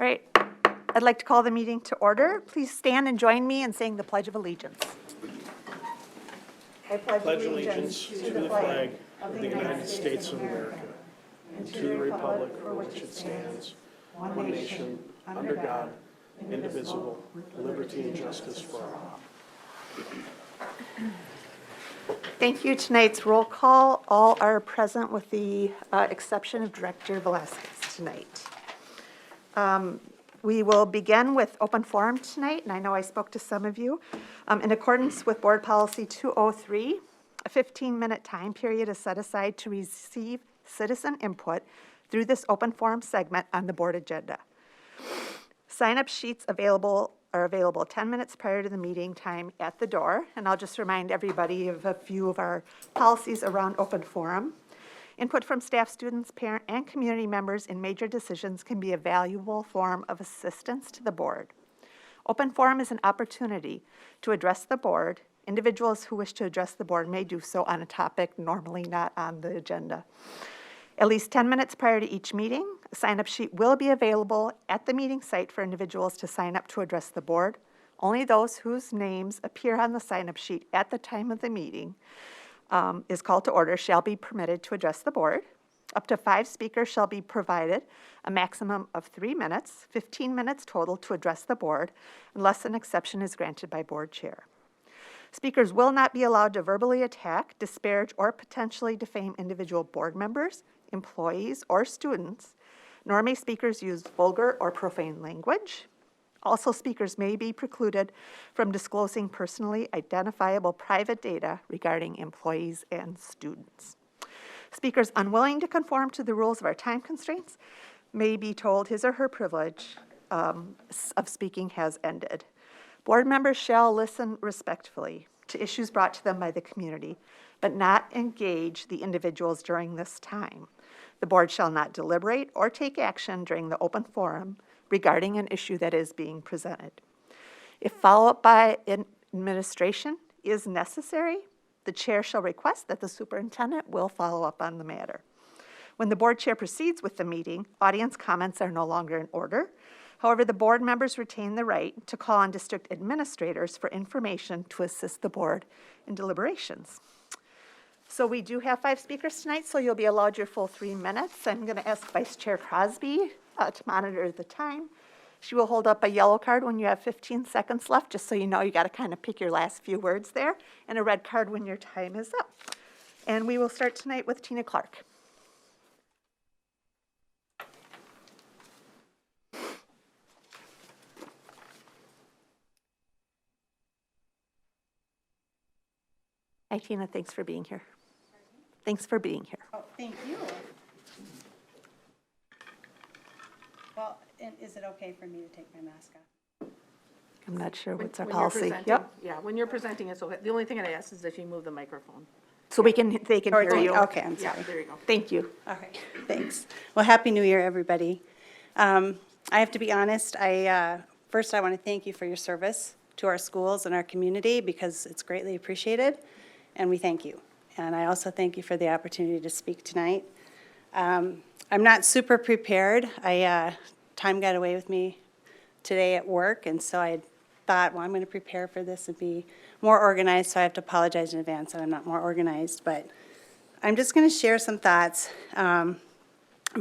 All right, I'd like to call the meeting to order. Please stand and join me in saying the Pledge of Allegiance. I Pledge allegiance to the flag of the United States of America and to the republic for which it stands, one nation, under God, indivisible, with liberty and justice for all. Thank you. Tonight's roll call, all are present with the exception of Director Velasquez tonight. We will begin with open forum tonight, and I know I spoke to some of you. In accordance with Board Policy 203, a 15-minute time period is set aside to receive citizen input through this open forum segment on the board agenda. Sign-up sheets are available 10 minutes prior to the meeting time at the door, and I'll just remind everybody of a few of our policies around open forum. Input from staff, students, parent, and community members in major decisions can be a valuable form of assistance to the board. Open forum is an opportunity to address the board. Individuals who wish to address the board may do so on a topic normally not on the agenda. At least 10 minutes prior to each meeting, a sign-up sheet will be available at the meeting site for individuals to sign up to address the board. Only those whose names appear on the sign-up sheet at the time of the meeting is called to order shall be permitted to address the board. Up to 5 speakers shall be provided, a maximum of 3 minutes, 15 minutes total to address the board, unless an exception is granted by board chair. Speakers will not be allowed to verbally attack, disparage, or potentially defame individual board members, employees, or students, nor may speakers use vulgar or profane language. Also, speakers may be precluded from disclosing personally identifiable private data regarding employees and students. Speakers unwilling to conform to the rules of our time constraints may be told his or her privilege of speaking has ended. Board members shall listen respectfully to issues brought to them by the community, but not engage the individuals during this time. The board shall not deliberate or take action during the open forum regarding an issue that is being presented. If follow-up by administration is necessary, the chair shall request that the superintendent will follow up on the matter. When the board chair proceeds with the meeting, audience comments are no longer in order. However, the board members retain the right to call on district administrators for information to assist the board in deliberations. So we do have 5 speakers tonight, so you'll be allowed your full 3 minutes. I'm going to ask Vice Chair Crosby to monitor the time. She will hold up a yellow card when you have 15 seconds left, just so you know you got to kind of pick your last few words there, and a red card when your time is up. And we will start tonight with Tina Clark. Hi, Tina. Thanks for being here. Thanks for being here. Oh, thank you. Well, and is it okay for me to take my mask off? I'm not sure what's our When you're policy. presenting- Yep. Yeah, when you're presenting, it's okay. The only thing I ask is if you move the microphone. So they can hear you. Okay, I'm Yeah, sorry. there you go. Thank you. All right, thanks. Well, Happy New Year, everybody. I have to be honest, first I want to thank you for your service to our schools and our community because it's greatly appreciated, and we thank you. And I also thank you for the opportunity to speak tonight. I'm not super prepared. Time got away with me today at work, and so I thought, well, I'm going to prepare for this and be more organized, so I have to apologize in advance that I'm not more organized, but I'm just going to share some thoughts. I'm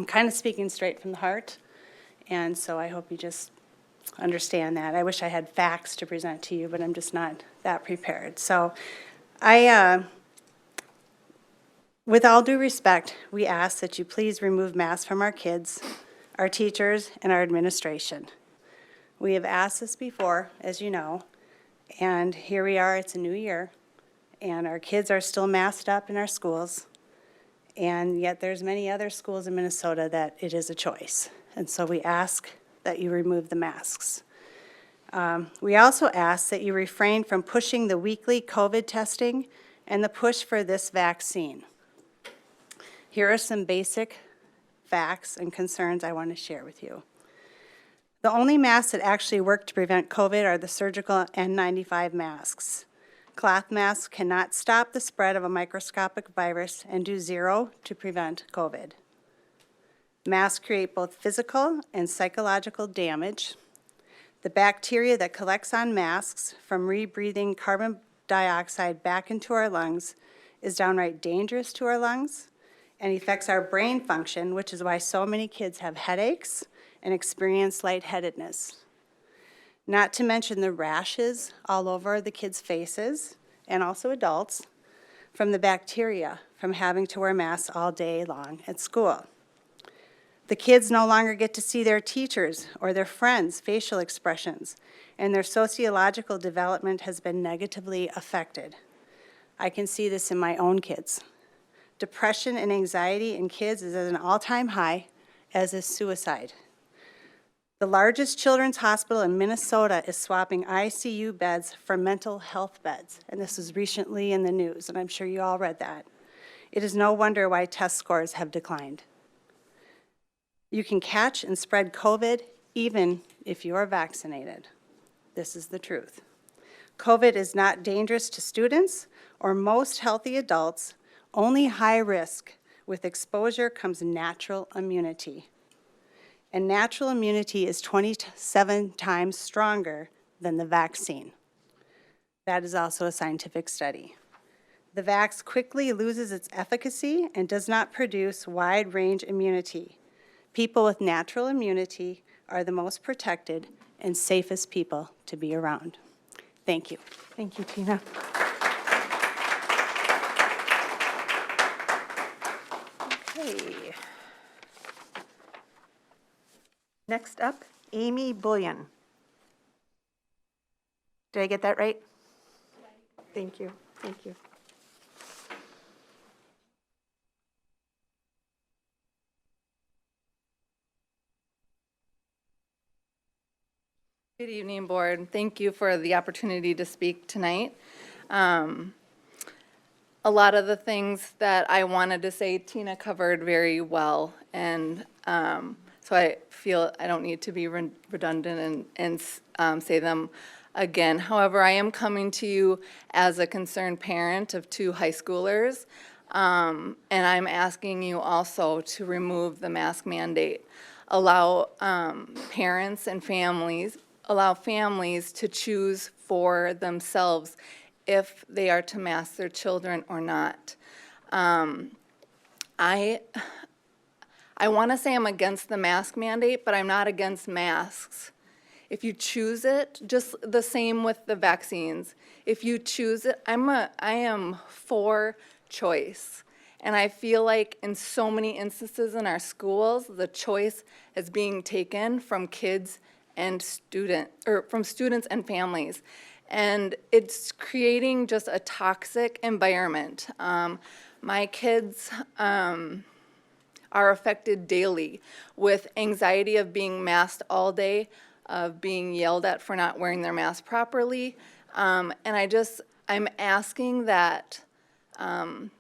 kind of speaking straight from the heart, and so I hope you just understand that. I wish I had facts to present to you, but I'm just not that prepared. So with all due respect, we ask that you please remove masks from our kids, our teachers, and our administration. We have asked this before, as you know, and here we are, it's a new year, and our kids are still masked up in our schools, and yet there's many other schools in Minnesota that it is a choice. And so we ask that you remove the masks. We also ask that you refrain from pushing the weekly COVID testing and the push for this vaccine. Here are some basic facts and concerns I want to share with you. The only masks that actually work to prevent COVID are the surgical N95 masks. Cloth masks cannot stop the spread of a microscopic virus and do zero to prevent COVID. Masks create both physical and psychological damage. The bacteria that collects on masks from rebreathing carbon dioxide back into our lungs is downright dangerous to our lungs and affects our brain function, which is why so many kids have headaches and experience lightheadedness. Not to mention the rashes all over the kids' faces, and also adults, from the bacteria from having to wear masks all day long at school. The kids no longer get to see their teachers or their friends' facial expressions, and their sociological development has been negatively affected. I can see this in my own kids. Depression and anxiety in kids is at an all-time high, as is suicide. The largest children's hospital in Minnesota is swapping ICU beds for mental health beds, and this was recently in the news, and I'm sure you all read that. It is no wonder why test scores have declined. You can catch and spread COVID even if you are vaccinated. This is the truth. COVID is not dangerous to students or most healthy adults, only high risk. With exposure comes natural immunity. And natural immunity is 27 times stronger than the vaccine. That is also a scientific study. The vax quickly loses its efficacy and does not produce wide-range immunity. People with natural immunity are the most protected and safest people to be around. Thank you. Thank you, Tina. Okay. Next up, Amy Bullion. Did I get that right? Thank you, thank you. Good evening, Board. Thank you for the opportunity to speak tonight. A lot of the things that I wanted to say, Tina covered very well, and so I feel I don't need to be redundant and say them again. However, I am coming to you as a concerned parent of 2 high schoolers, and I'm asking you also to remove the mask mandate. Allow parents and families, allow families to choose for themselves if they are to mask their children or not. I want to say I'm against the mask mandate, but I'm not against masks. If you choose it, just the same with the vaccines. If you choose it, I am for choice. And I feel like in so many instances in our schools, the choice is being taken from kids and from students and families. And it's creating just a toxic environment. My kids are affected daily with anxiety of being masked all day, of being yelled at for not wearing their mask properly. And I'm asking that that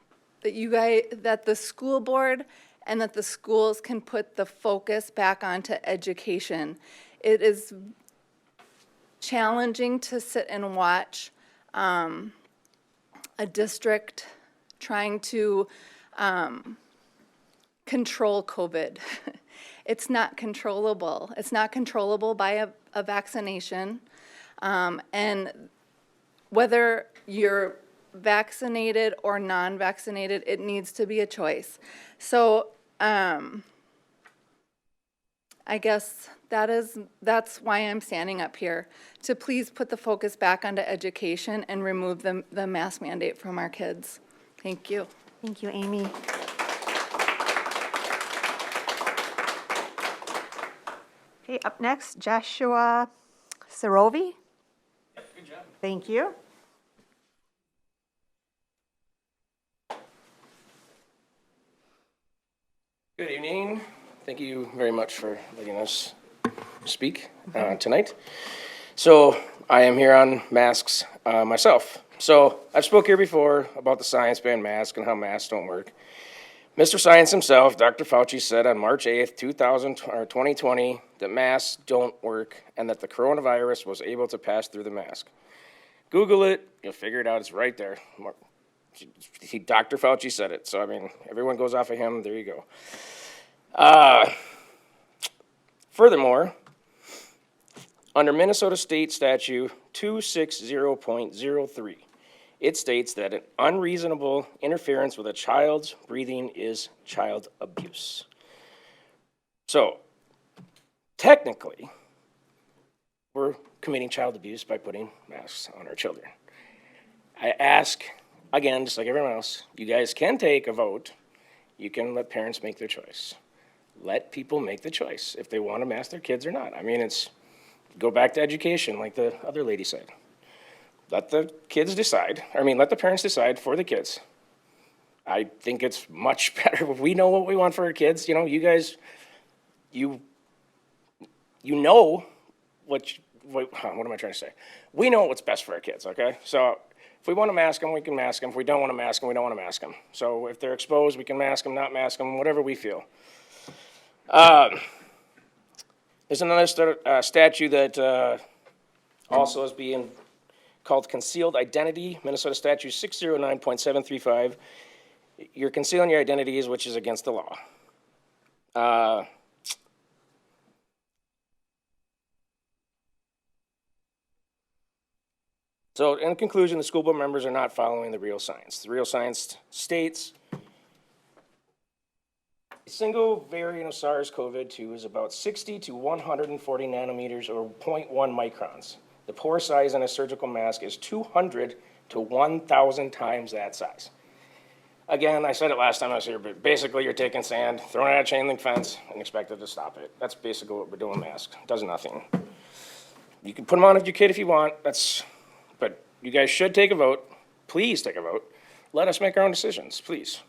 the school board and that the schools can put the focus back onto education. It is challenging to sit and watch a district trying to control COVID. It's not controllable. It's not controllable by a vaccination. And whether you're vaccinated or non-vaccinated, it needs to be a choice. So I guess that's why I'm standing up here, to please put the focus back onto education and remove the mask mandate from our kids. Thank you. Thank you, Amy. Okay, up next, Joshua Sarovi. Yep, good job. Thank you. Good evening. Thank you very much for letting us speak tonight. So I am here on masks myself. So I've spoke here before about the science behind masks and how masks don't work. Mr. Science himself, Dr. Fauci, said on March 8th, 2020, that masks don't work and that the coronavirus was able to pass through the mask. Google it, you'll figure it out, it's right there. Dr. Fauci said it, so I mean, everyone goes off of him, there you go. Furthermore, under Minnesota State Statute 260.03, it states that an unreasonable interference with a child's breathing is child abuse. So, technically, we're committing child abuse by putting masks on our children. I ask, again, just like everyone else, you guys can take a vote. You can let parents make their choice. Let people make the choice if they want to mask their kids or not. I mean, it's, go back to education, like the other lady said. Let the kids decide, let the parents decide for the kids. I think it's much better if we know what we want for our kids. You know, you guys, you know what am I trying to say? We know what's best for our kids, okay? So if we want to mask them, we can mask them. If we don't want to mask them, we don't want to mask them. So if they're exposed, we can mask them, not mask them, whatever we feel. There's another statute that also is being called concealed identity, Minnesota Statute 609.735. You're concealing your identities, which is against the law. So in conclusion, the school board members are not following the real science. The real science states a single variant of SARS-CoV-2 is about 60 to 140 nanometers or 0.1 microns. The pore size in a surgical mask is 200 to 1,000 times that size. Again, I said it last time I was here, but basically you're taking sand, throwing it at a chain link fence, and expect it to stop it. That's basically what we're doing with masks. It does nothing. You can put them on if your kid if you want, but you guys should take a vote. Please take a vote. Let us make our own decisions, please.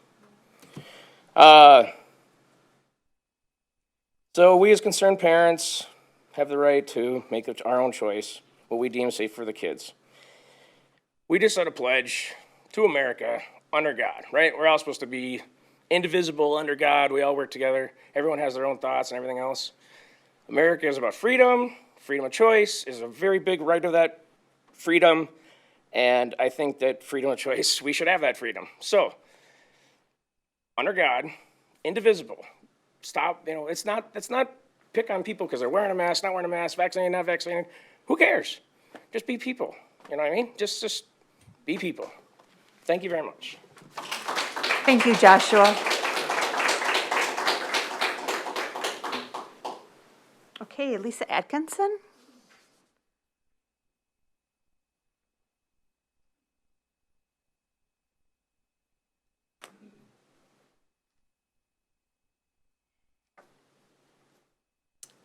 So we as concerned parents have the right to make our own choice, what we deem safe for the kids. We just said a pledge to America under God, right? We're all supposed to be indivisible under God. We all work together. Everyone has their own thoughts and everything else. America is about freedom. Freedom of choice is a very big right of that freedom. And I think that freedom of choice, we should have that freedom. So, under God, indivisible. Stop, let's not pick on people because they're wearing a mask, not wearing a mask, vaccinated, not vaccinated. Who cares? Just be people. You know what I mean? Just be people. Thank you very much. Thank you, Joshua. Okay, Lisa Atkinson?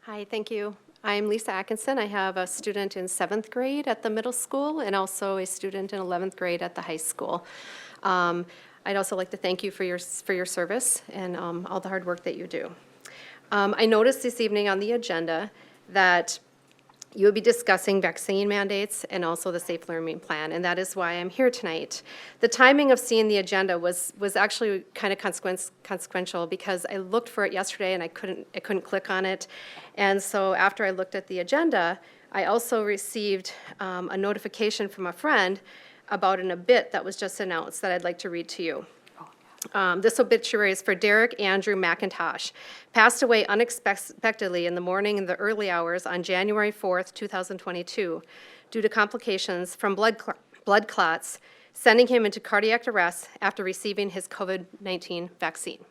Hi, thank you. I'm Lisa Atkinson. I have a student in 7th grade at the middle school and also a student in 11th grade at the high school. I'd also like to thank you for your service and all the hard work that you do. I noticed this evening on the agenda that you will be discussing vaccine mandates and also the Safe Learning Plan, and that is why I'm here tonight. The timing of seeing the agenda was actually kind of consequential because I looked for it yesterday and I couldn't click on it. And so after I looked at the agenda, I also received a notification from a friend about an obit that was just announced that I'd like to read to you. This obituary is for Derek Andrew McIntosh, passed away unexpectedly in the morning in the early hours on January 4th, 2022, due to complications from blood clots, sending him into cardiac arrest after receiving his COVID-19 vaccine.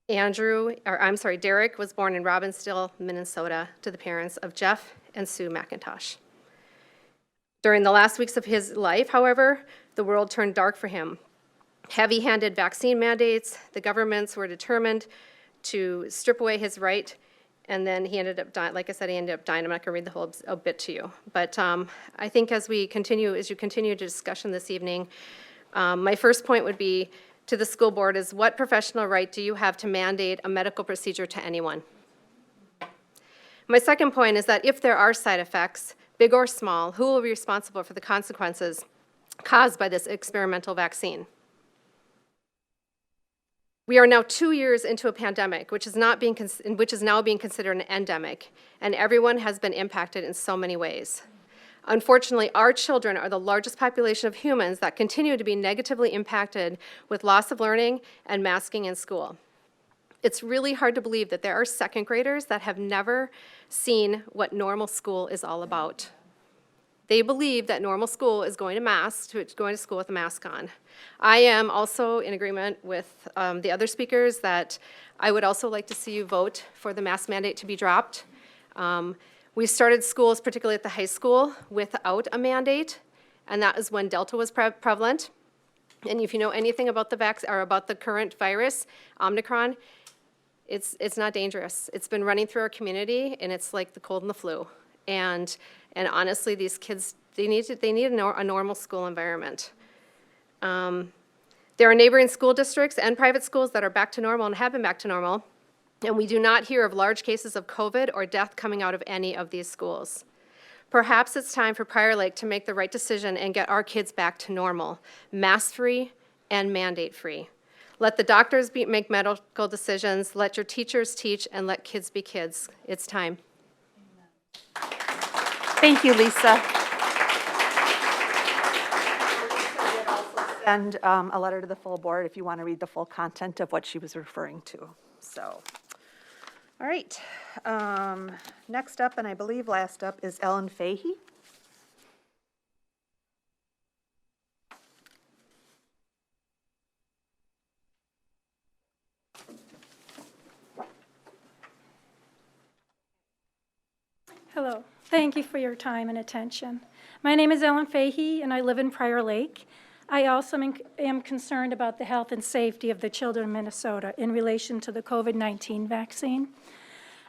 Derek was born in Robbinsdale, Minnesota, to the parents of Jeff and Sue McIntosh. During the last weeks of his life, however, the world turned dark for him. Heavy-handed vaccine mandates, the governments were determined to strip away his right, and then he ended up dying. Like I said, he ended up dying. I'm not going to read the whole obit to you. But I think as you continue to discussion this evening, my first point would be to the school board is what professional right do you have to mandate a medical procedure to anyone? My second point is that if there are side effects, big or small, who will be responsible for the consequences caused by this experimental vaccine? We are now 2 years into a pandemic, which is now being considered an endemic, and everyone has been impacted in so many ways. Unfortunately, our children are the largest population of humans that continue to be negatively impacted with loss of learning and masking in school. It's really hard to believe that there are second graders that have never seen what normal school is all about. They believe that normal school is going to school with a mask on. I am also in agreement with the other speakers that I would also like to see you vote for the mask mandate to be dropped. We started schools, particularly at the high school, without a mandate, and that is when Delta was prevalent. And if you know anything about about the current virus, Omicron, it's not dangerous. It's been running through our community, and it's like the cold and the flu. And honestly, these kids, they need a normal school environment. There are neighboring school districts and private schools that are back to normal and have been back to normal, and we do not hear of large cases of COVID or death coming out of any of these schools. Perhaps it's time for Prior Lake to make the right decision and get our kids back to normal, mask-free and mandate-free. Let the doctors make medical decisions, let your teachers teach, and let kids be kids. It's time. Thank you, Lisa. Send a letter to the full board if you want to read the full content of what she was referring to. So, all right. Next up, and I believe last up, is Ellen Fahey. Hello. Thank you for your time and attention. My name is Ellen Fahey, and I live in Prior Lake. I also am concerned about the health and safety of the children of Minnesota in relation to the COVID-19 vaccine.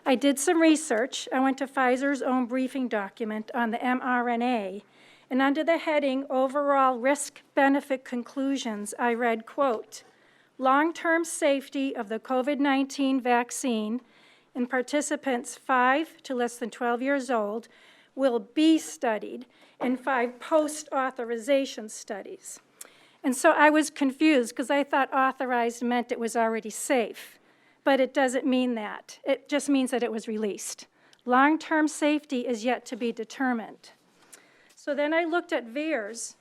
I did some research. I went to Pfizer's own briefing document on the mRNA, and under the heading Overall Risk-Benefit Conclusions, I read, quote, long-term safety of the COVID-19 vaccine in participants 5 to less than 12 years old will be studied in 5 post-authorization studies. And so I was confused because I thought authorized meant it was already safe, but it doesn't mean that. It just means that it was released. Long-term safety is yet to be determined. So then I looked at VAERS,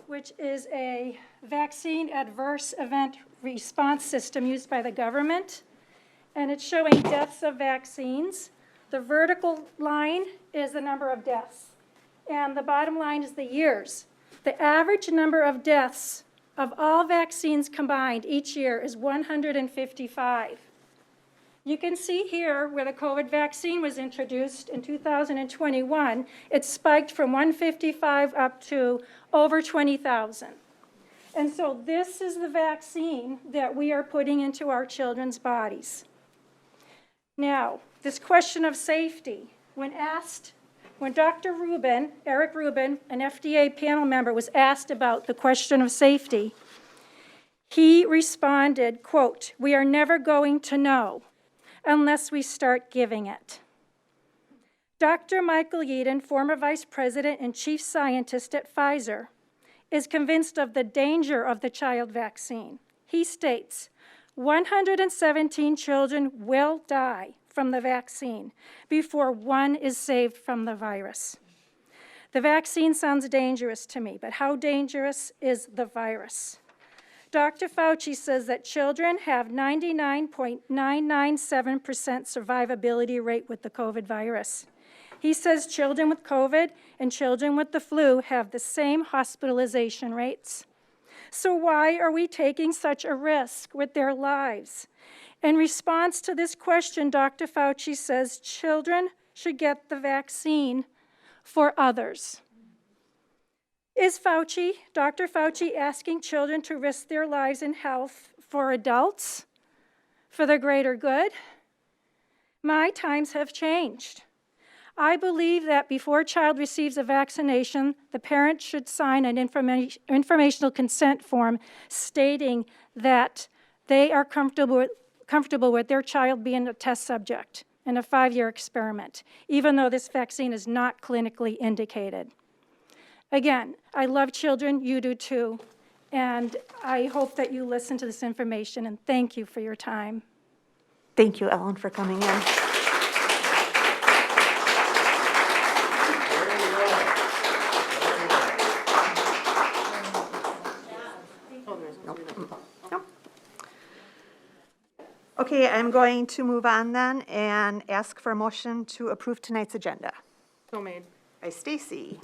which is a vaccine adverse event response system used by the government, and it's showing deaths of vaccines. The vertical line is the number of deaths, and the bottom line is the years. The average number of deaths of all vaccines combined each year is 155. You can see here where the COVID vaccine was introduced in 2021, it spiked from 155 up to over 20,000. And so this is the vaccine that we are putting into our children's bodies. Now, this question of safety, when Dr. Rubin, Eric Rubin, an FDA panel member, was asked about the question of safety, he responded, quote, we are never going to know unless we start giving it. Dr. Michael Yeadon, former vice president and chief scientist at Pfizer, is convinced of the danger of the child vaccine. He states, 117 children will die from the vaccine before one is saved from the virus. The vaccine sounds dangerous to me, but how dangerous is the virus? Dr. Fauci says that children have 99.997% survivability rate with the COVID virus. He says children with COVID and children with the flu have the same hospitalization rates. So why are we taking such a risk with their lives? In response to this question, Dr. Fauci says children should get the vaccine for others. Is Dr. Fauci, asking children to risk their lives and health for adults, for the greater good? My times have changed. I believe that before a child receives a vaccination, the parent should sign an informational consent form stating that they are comfortable with their child being a test subject in a 5-year experiment, even though this vaccine is not clinically indicated. Again, I love children, you do too, and I hope that you listen to this information, and thank you for your time. Thank you, Ellen, for coming in. Okay, I'm going to move on then and ask for a motion to approve tonight's agenda. So made. By Stacy.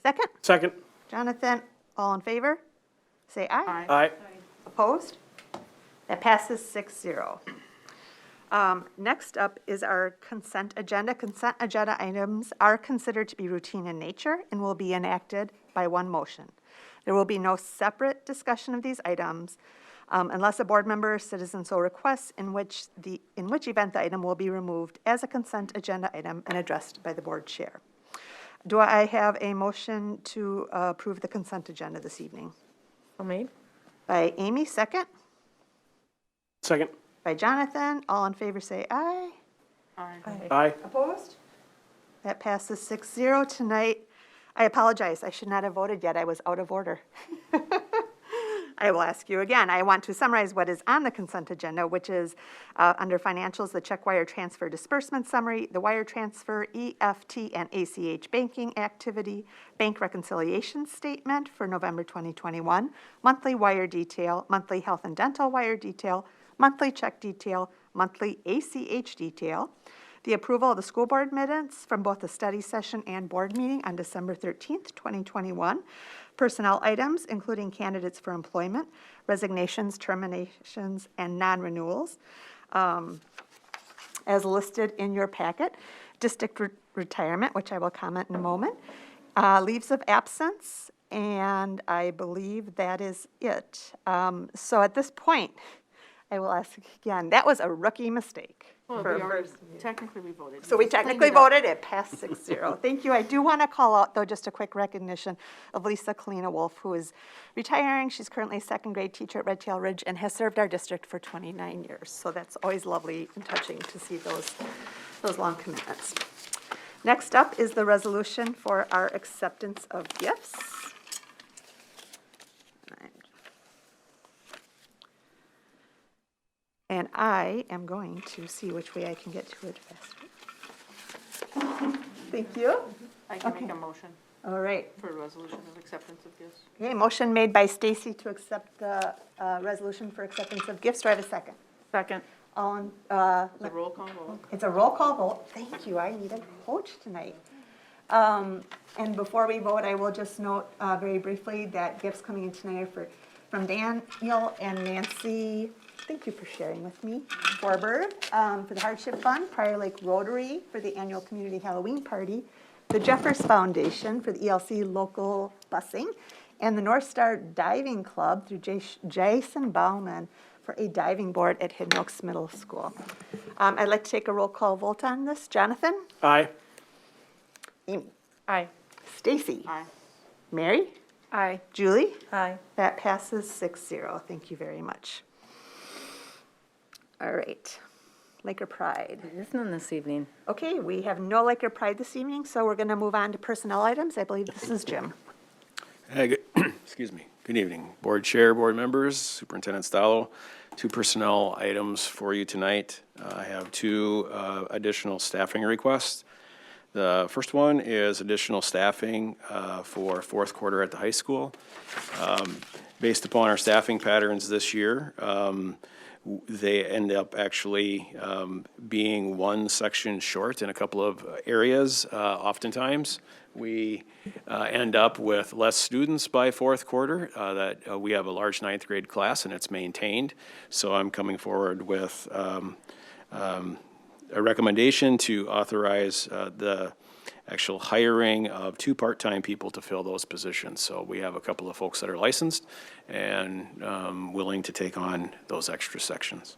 Second? Second. Jonathan, all in favor? Say aye. Aye. Opposed? That passes 6-0. Next up is our consent agenda. Consent agenda items are considered to be routine in nature and will be enacted by one motion. There will be no separate discussion of these items unless a board member or citizen so requests, in which event the item will be removed as a consent agenda item and addressed by the board chair. Do I have a motion to approve the consent agenda this evening? So made. By Amy, second. Second. By Jonathan, all in favor say aye. Aye. Opposed? That passes 6-0 tonight. I apologize, I should not have voted yet, I was out of order. I will ask you again. I want to summarize what is on the consent agenda, which is under financials, the check wire transfer disbursement summary, the wire transfer, EFT and ACH banking activity, bank reconciliation statement for November 2021, monthly wire detail, monthly health and dental wire detail, monthly check detail, monthly ACH detail, the approval of the school board minutes from both the study session and board meeting on December 13th, 2021, personnel items, including candidates for employment, resignations, terminations, and non-renewals, as listed in your packet, district retirement, which I will comment in a moment, leaves of absence, and I believe that is it. So at this point, I will ask again, that was a rookie mistake. Well, for we a already, first meeting. technically we voted. So we Just cleaned technically it up. voted, it passed 6-0. Thank you. I do want to call out, though, just a quick recognition of Lisa Kalina Wolf, who is retiring. She's currently a second grade teacher at Red Tail Ridge and has served our district for 29 years. So that's always lovely and touching to see those long commitments. Next up is the resolution for our acceptance of gifts. And I am going to see which way I can get to it faster. Thank you. I can make a motion All right. for a resolution of acceptance of gifts. Okay, motion made by Stacy to accept the resolution for acceptance of gifts. Do I have a second? Second. All in, The roll call vote. it's a roll call vote. Thank you. I need a coach tonight. And before we vote, I will just note very briefly that gifts coming in tonight are from Daniel and Nancy. Thank you for sharing with me. Forberg for the Hardship Fund, Prior Lake Rotary for the annual community Halloween party, the Jeffers Foundation for the ELC local busing, and the North Star Diving Club through Jason Bauman for a diving board at Hidden Oaks Middle School. I'd like to take a roll call vote on this. Jonathan? Aye. Amy? Aye. Stacy? Aye. Mary? Aye. Julie? Aye. That passes 6-0. Thank you very much. All right. Laker Pride. There is none this evening. Okay, we have no Laker Pride this evening, so we're going to move on to personnel items. I believe this is Jim. Hey, excuse me. Good evening, Board Chair, Board members, Superintendent Stallo. 2 personnel items for you tonight. I have 2 additional staffing requests. The first one is additional staffing for 4th quarter at the high school. Based upon our staffing patterns this year, they end up actually being one section short in a couple of areas. Oftentimes, we end up with less students by 4th quarter. We have a large 9th grade class and it's maintained. So I'm coming forward with a recommendation to authorize the actual hiring of 2 part-time people to fill those positions. So we have a couple of folks that are licensed and willing to take on those extra sections.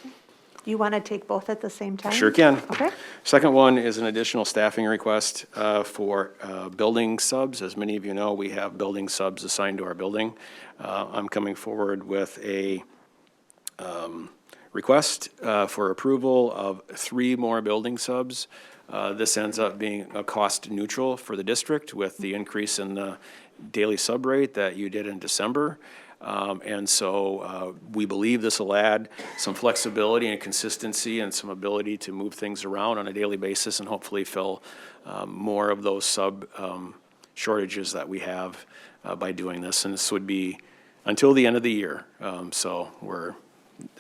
Do you want to take both at the same time? Sure can. Okay. Second one is an additional staffing request for building subs. As many of you know, we have building subs assigned to our building. I'm coming forward with a request for approval of 3 more building subs. This ends up being a cost neutral for the district with the increase in the daily sub rate that you did in December. And so we believe this will add some flexibility and consistency and some ability to move things around on a daily basis and hopefully fill more of those sub shortages that we have by doing this. And this would be until the end of the year. So we're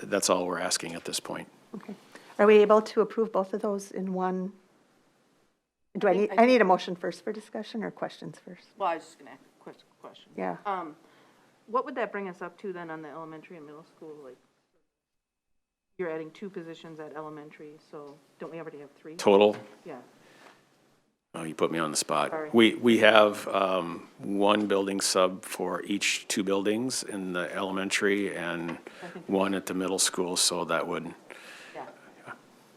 That's all we're asking at this point. Okay. Are we able to approve both of those in one? Do I need a motion first for discussion or questions first? Well, I was just gonna ask a question. Yeah. What would that bring us up to then on the elementary and middle school? Like, you're adding 2 positions at elementary, so don't we already have 3? Total, Yeah. oh, you put me on the spot. Sorry. We have one building sub for each 2 buildings in the elementary and one at the middle school, so that would, Yeah.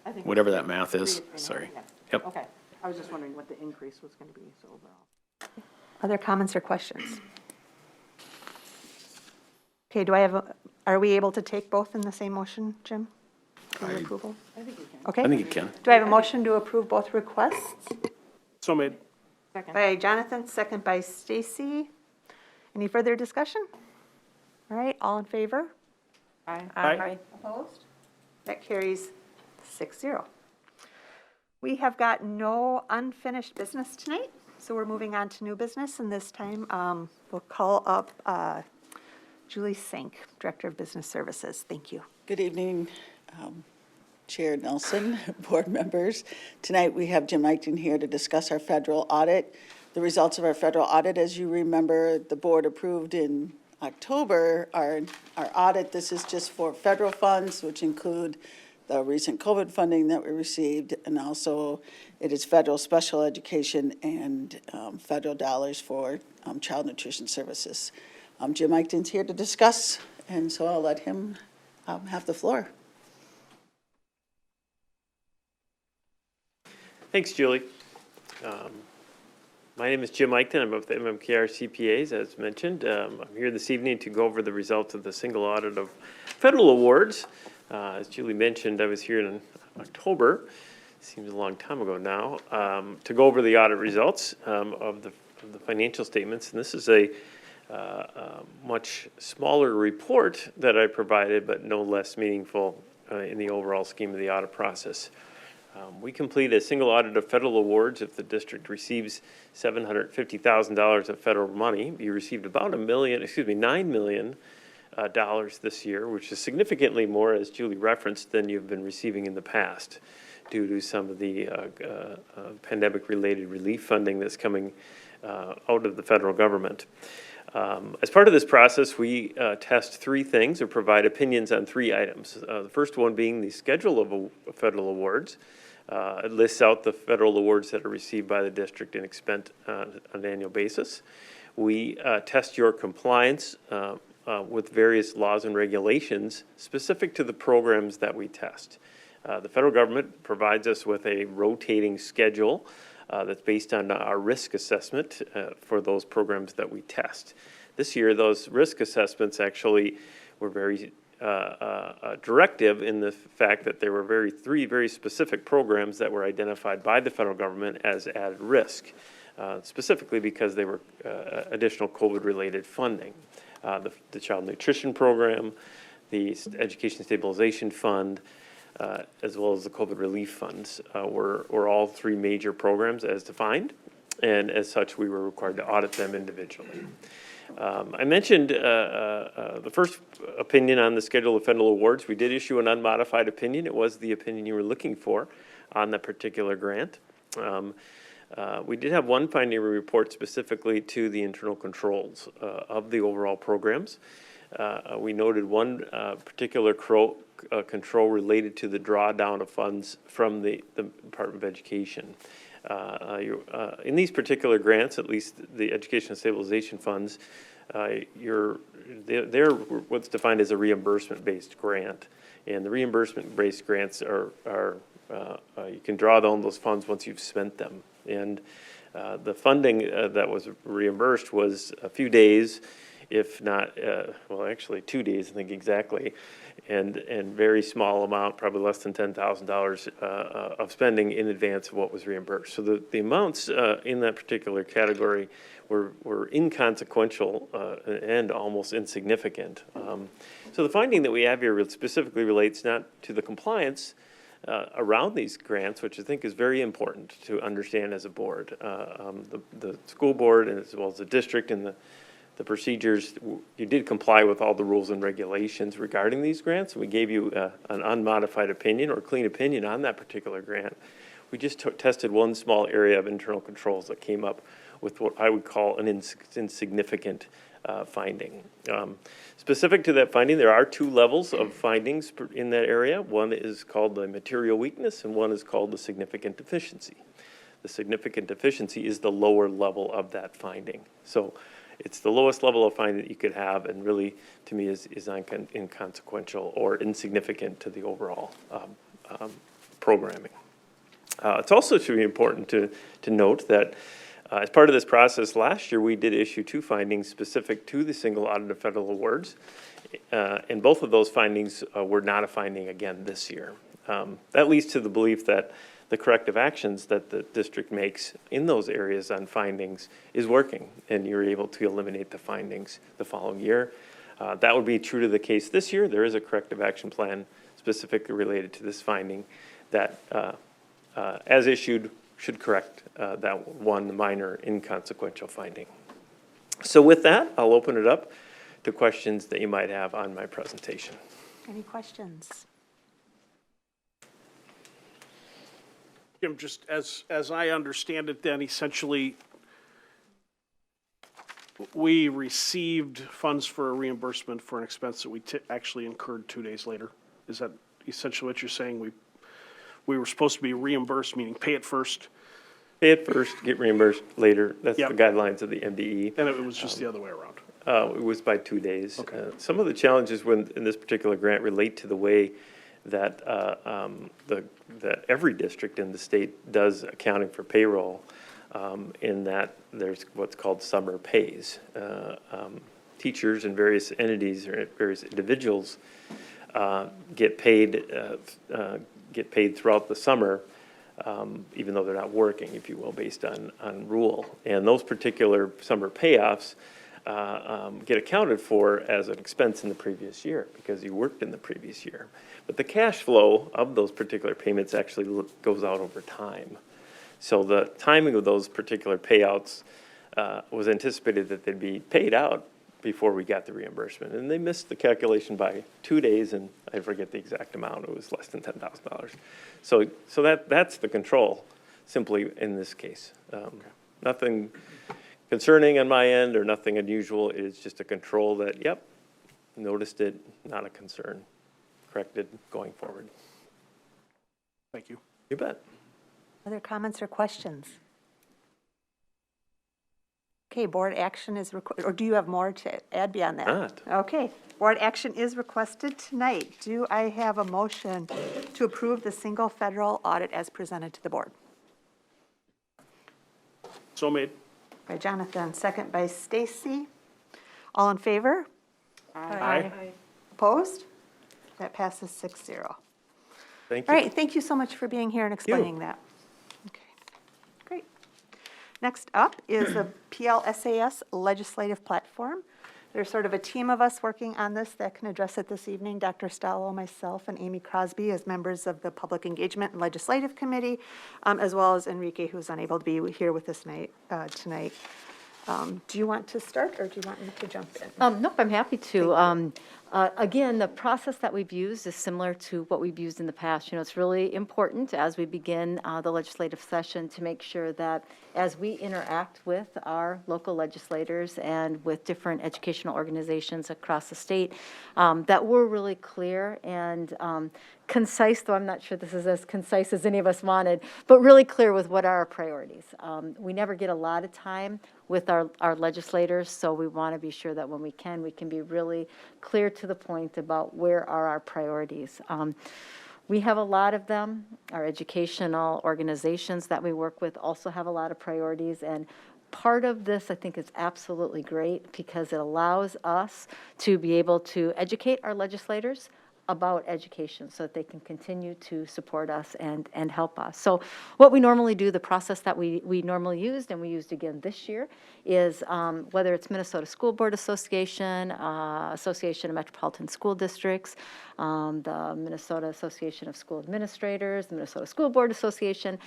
I think whatever that math is, 3 to 3.5, sorry. yeah. Yep. Okay. I was just wondering what the increase was gonna be, so overall. Other comments or questions? Okay, are we able to take both in the same motion, Jim? For your approval? I think we can. Okay. I think you can. Do I have a motion to approve both requests? So made. Second. By Jonathan, second by Stacy. Any further discussion? All right, all in favor? Aye. Aye. Opposed? That carries 6-0. We have got no unfinished business tonight, so we're moving on to new business, and this time we'll call up Julie Sink, Director of Business Services. Thank you. Good evening, Chair Nelson, board members. Tonight, we have Jim Eichten here to discuss our federal audit. The results of our federal audit, as you remember, the board approved in October our audit. This is just for federal funds, which include the recent COVID funding that we received, and also it is federal special education and federal dollars for child nutrition services. Jim Eichten's here to discuss, and so I'll let him have the floor. Thanks, Julie. My name is Jim Eichten. I'm with the MMKR CPAs, as mentioned. I'm here this evening to go over the results of the single audit of federal awards. As Julie mentioned, I was here in October, seems a long time ago now, to go over the audit results of the financial statements. And this is a much smaller report that I provided, but no less meaningful in the overall scheme of the audit process. We complete a single audit of federal awards if the district receives $750,000 of federal money. You received about $9 million this year, which is significantly more, as Julie referenced, than you've been receiving in the past due to some of the pandemic-related relief funding that's coming out of the federal government. As part of this process, we test 3 things or provide opinions on 3 items. The first one being the schedule of federal awards. It lists out the federal awards that are received by the district and expended on an annual basis. We test your compliance with various laws and regulations specific to the programs that we test. The federal government provides us with a rotating schedule that's based on our risk assessment for those programs that we test. This year, those risk assessments actually were very directive in the fact that there were 3 very specific programs that were identified by the federal government as added risk, specifically because they were additional COVID-related funding. The Child Nutrition Program, the Education Stabilization Fund, as well as the COVID relief funds were all 3 major programs as defined, and as such, we were required to audit them individually. I mentioned the first opinion on the schedule of federal awards. We did issue an unmodified opinion. It was the opinion you were looking for on that particular grant. We did have one finding report specifically to the internal controls of the overall programs. We noted one particular control related to the drawdown of funds from the Department of Education. In these particular grants, at least the Education Stabilization Funds, they're what's defined as a reimbursement-based grant. And the reimbursement-based grants are you can draw down those funds once you've spent them. And the funding that was reimbursed was a few days, if not, well, actually 2 days, I think exactly, and very small amount, probably less than $10,000 of spending in advance of what was reimbursed. So the amounts in that particular category were inconsequential and almost insignificant. So the finding that we have here specifically relates not to the compliance around these grants, which I think is very important to understand as a board. The school board, and as well as the district and the procedures, you did comply with all the rules and regulations regarding these grants. We gave you an unmodified opinion or clean opinion on that particular grant. We just tested one small area of internal controls that came up with what I would call an insignificant finding. Specific to that finding, there are 2 levels of findings in that area. One is called the material weakness and one is called the significant deficiency. The significant deficiency is the lower level of that finding. So it's the lowest level of finding that you could have, and really, to me, is inconsequential or insignificant to the overall programming. It's also should be important to note that as part of this process last year, we did issue 2 findings specific to the single audit of federal awards, and both of those findings were not a finding again this year. That leads to the belief that the corrective actions that the district makes in those areas on findings is working, and you're able to eliminate the findings the following year. That would be true to the case this year. There is a corrective action plan specifically related to this finding that, as issued, should correct that one minor inconsequential finding. So with that, I'll open it up to questions that you might have on my presentation. Any questions? Jim, just as I understand it, then essentially, we received funds for a reimbursement for an expense that we actually incurred 2 days later. Is that essentially what you're saying? We were supposed to be reimbursed, meaning pay it first? Pay it first, get reimbursed later. That's Yep. the guidelines of the MDE. And it was just the other way around? It was by 2 days. Okay. Some of the challenges in this particular grant relate to the way that that every district in the state does accounting for payroll, in that there's what's called summer pays. Teachers and various entities or various individuals get paid throughout the summer, even though they're not working, if you will, based on rule. And those particular summer payoffs get accounted for as an expense in the previous year because you worked in the previous year. But the cash flow of those particular payments actually goes out over time. So the timing of those particular payouts was anticipated that they'd be paid out before we got the reimbursement. And they missed the calculation by 2 days, and I forget the exact amount. It was less than $10,000. So that's the control, simply in this case. Nothing concerning on my end or nothing unusual. It's just a control that, yep, noticed it, not a concern. Corrected going forward. Thank you. You bet. Other comments or questions? Okay, board action is required, or do you have more to add beyond that? Not. Okay, board action is requested tonight. Do I have a motion to approve the single federal audit as presented to the board? So made. By Jonathan, second by Stacy. All in favor? Aye. Opposed? That passes 6-0. Thank All you. right, thank you so much for being here and explaining that. Okay, great. Next up is the PLSAS legislative platform. There's sort of a team of us working on this that can address it this evening. Dr. Stallo, myself, and Amy Crosby as members of the Public Engagement and Legislative Committee, as well as Enrique, who's unable to be here with us tonight. Do you want to start, or do you want me to jump in? Nope, I'm happy to. Again, the process that we've used is similar to what we've used in the past. You know, it's really important as we begin the legislative session to make sure that as we interact with our local legislators and with different educational organizations across the state, that we're really clear and concise, though I'm not sure this is as concise as any of us wanted, but really clear with what are our priorities. We never get a lot of time with our legislators, so we want to be sure that when we can be really clear to the point about where are our priorities. We have a lot of them. Our educational organizations that we work with also have a lot of priorities, and part of this, I think, is absolutely great because it allows us to be able to educate our legislators about education so that they can continue to support us and help us. So what we normally do, the process that we normally used, and we used again this year, is whether it's Minnesota School Board Association, Association of Metropolitan School Districts, the Minnesota Association of School Administrators, the Minnesota School Board Association,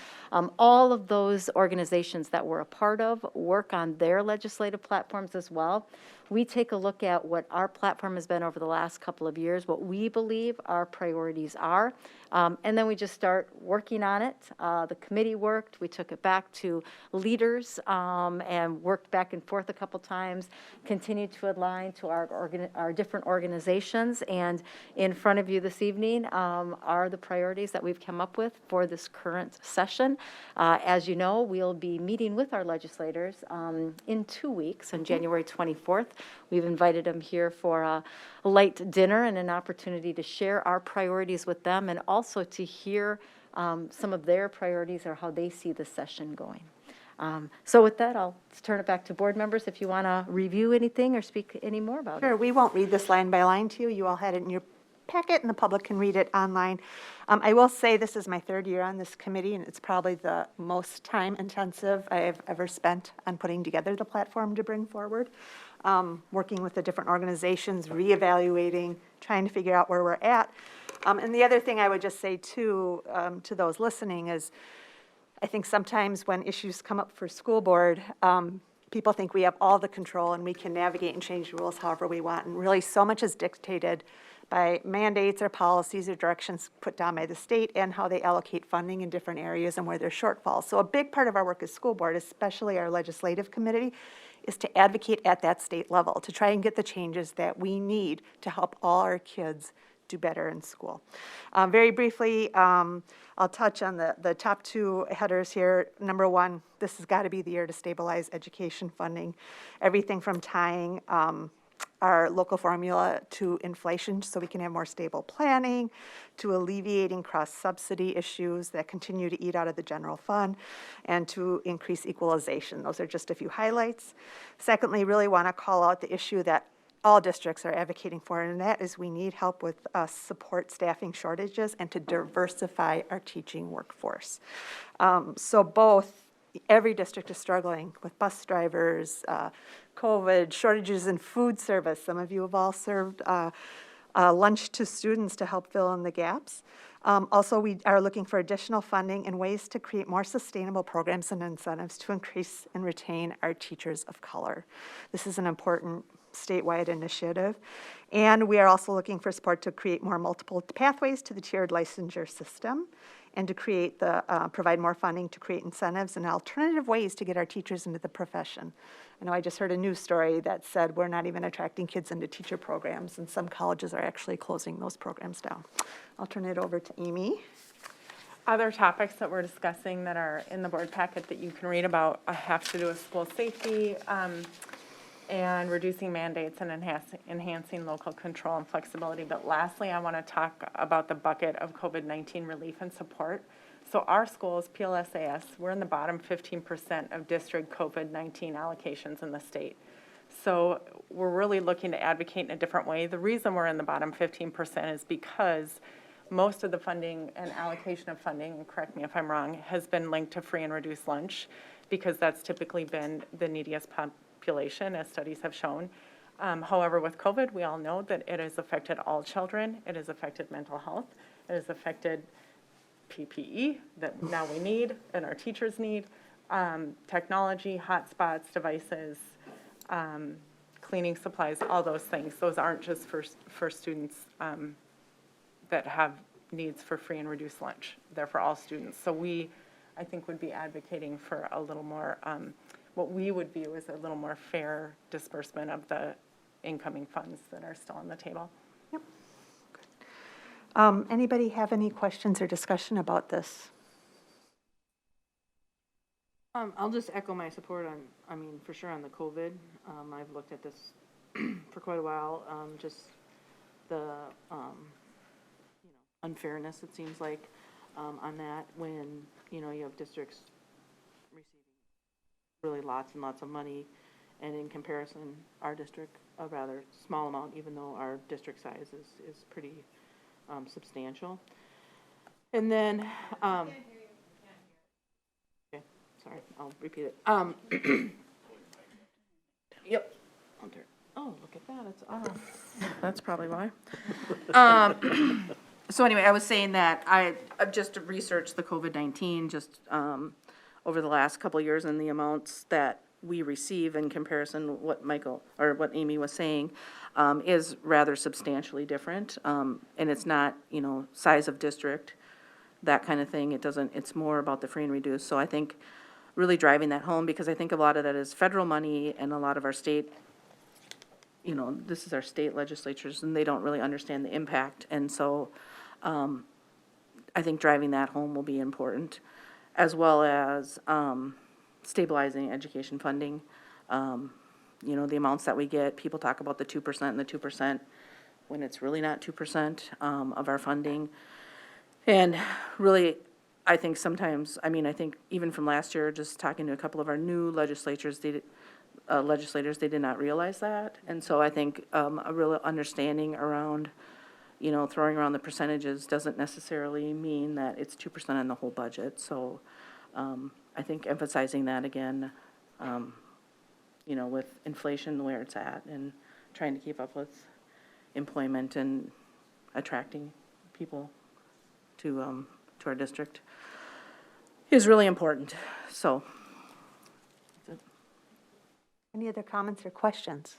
all of those organizations that we're a part of work on their legislative platforms as well. we take a look at what our platform has been over the last couple of years, what we believe our priorities are, and then we just start working on it. The committee worked, we took it back to leaders and worked back and forth a couple times, continued to align to our different organizations, and in front of you this evening are the priorities that we've come up with for this current session. As you know, we'll be meeting with our legislators in 2 weeks on January 24th. We've invited them here for a light dinner and an opportunity to share our priorities with them and also to hear some of their priorities or how they see the session going. So with that, I'll turn it back to board members if you want to review anything or speak any more about it. Sure, we won't read this line by line to you. You all had it in your packet, and the public can read it online. I will say this is my 3rd year on this committee, and it's probably the most time-intensive I have ever spent on putting together the platform to bring forward. Working with the different organizations, reevaluating, trying to figure out where we're at. And the other thing I would just say, too, to those listening is, I think sometimes when issues come up for school board, people think we have all the control and we can navigate and change rules however we want. And really, so much is dictated by mandates or policies or directions put down by the state and how they allocate funding in different areas and where there's shortfalls. So a big part of our work as school board, especially our legislative committee, is to advocate at that state level, to try and get the changes that we need to help all our kids do better in school. Very briefly, I'll touch on the top 2 headers here. Number 1, this has got to be the year to stabilize education funding. Everything from tying our local formula to inflation so we can have more stable planning, to alleviating cross-subsidy issues that continue to eat out of the general fund, and to increase equalization. Those are just a few highlights. Secondly, really want to call out the issue that all districts are advocating for, and that is we need help with support staffing shortages and to diversify our teaching workforce. So both, every district is struggling with bus drivers, COVID, shortages in food service. Some of you have all served lunch to students to help fill in the gaps. Also, we are looking for additional funding and ways to create more sustainable programs and incentives to increase and retain our teachers of color. This is an important statewide initiative. And we are also looking for support to create more multiple pathways to the tiered licensure system and to create provide more funding to create incentives and alternative ways to get our teachers into the profession. I know I just heard a news story that said we're not even attracting kids into teacher programs, and some colleges are actually closing those programs down. I'll turn it over to Amy. Other topics that we're discussing that are in the board packet that you can read about have to do with school safety and reducing mandates and enhancing local control and flexibility. But lastly, I want to talk about the bucket of COVID-19 relief and support. So our schools, PLSAS, we're in the bottom 15% of district COVID-19 allocations in the state. So we're really looking to advocate in a different way. The reason we're in the bottom 15% is because most of the funding and allocation of funding, and correct me if I'm wrong, has been linked to free and reduced lunch, because that's typically been the neediest population, as studies have shown. However, with COVID, we all know that it has affected all children. It has affected mental health. It has affected PPE that now we need and our teachers need, technology, hotspots, devices, cleaning supplies, all those things. Those aren't just for students that have needs for free and reduced lunch. They're for all students. So we, I think, would be advocating for a little more, what we would view as a little more fair disbursement of the incoming funds that are still on the table. Yep. Anybody have any questions or discussion about this? I'll just echo my support on, for sure on the COVID. I've looked at this for quite a while, just the, unfairness, it seems like, on that when, you have districts receiving really lots and lots of money, and in comparison, our district, a rather small amount, even though our district size is pretty substantial. And then, okay, sorry, I'll repeat it. Yep. Oh, look at that, it's off. That's probably why. So anyway, I was saying that I've just researched the COVID-19 just over the last couple of years and the amounts that we receive in comparison, what Michael, or what Amy was saying, is rather substantially different. And it's not, you know, size of district, that kind of thing. It doesn't, it's more about the free and reduced. So I think really driving that home, because I think a lot of that is federal money and a lot of our state, you know, this is our state legislatures and they don't really understand the impact. And so, I think driving that home will be important, as well as, stabilizing education funding. You know, the amounts that we get, people talk about the 2% and the 2%, when it's really not 2%, of our funding. And really, I think sometimes, I mean, I think even from last year, just talking to a couple of our new legislators, they did not realize that. And so I think, a real understanding around, you know, throwing around the percentages doesn't necessarily mean that it's 2% on the whole budget. So, I think emphasizing that again, you know, with inflation where it's at and trying to keep up with employment and attracting people to our district is really important. So. Any other comments or questions?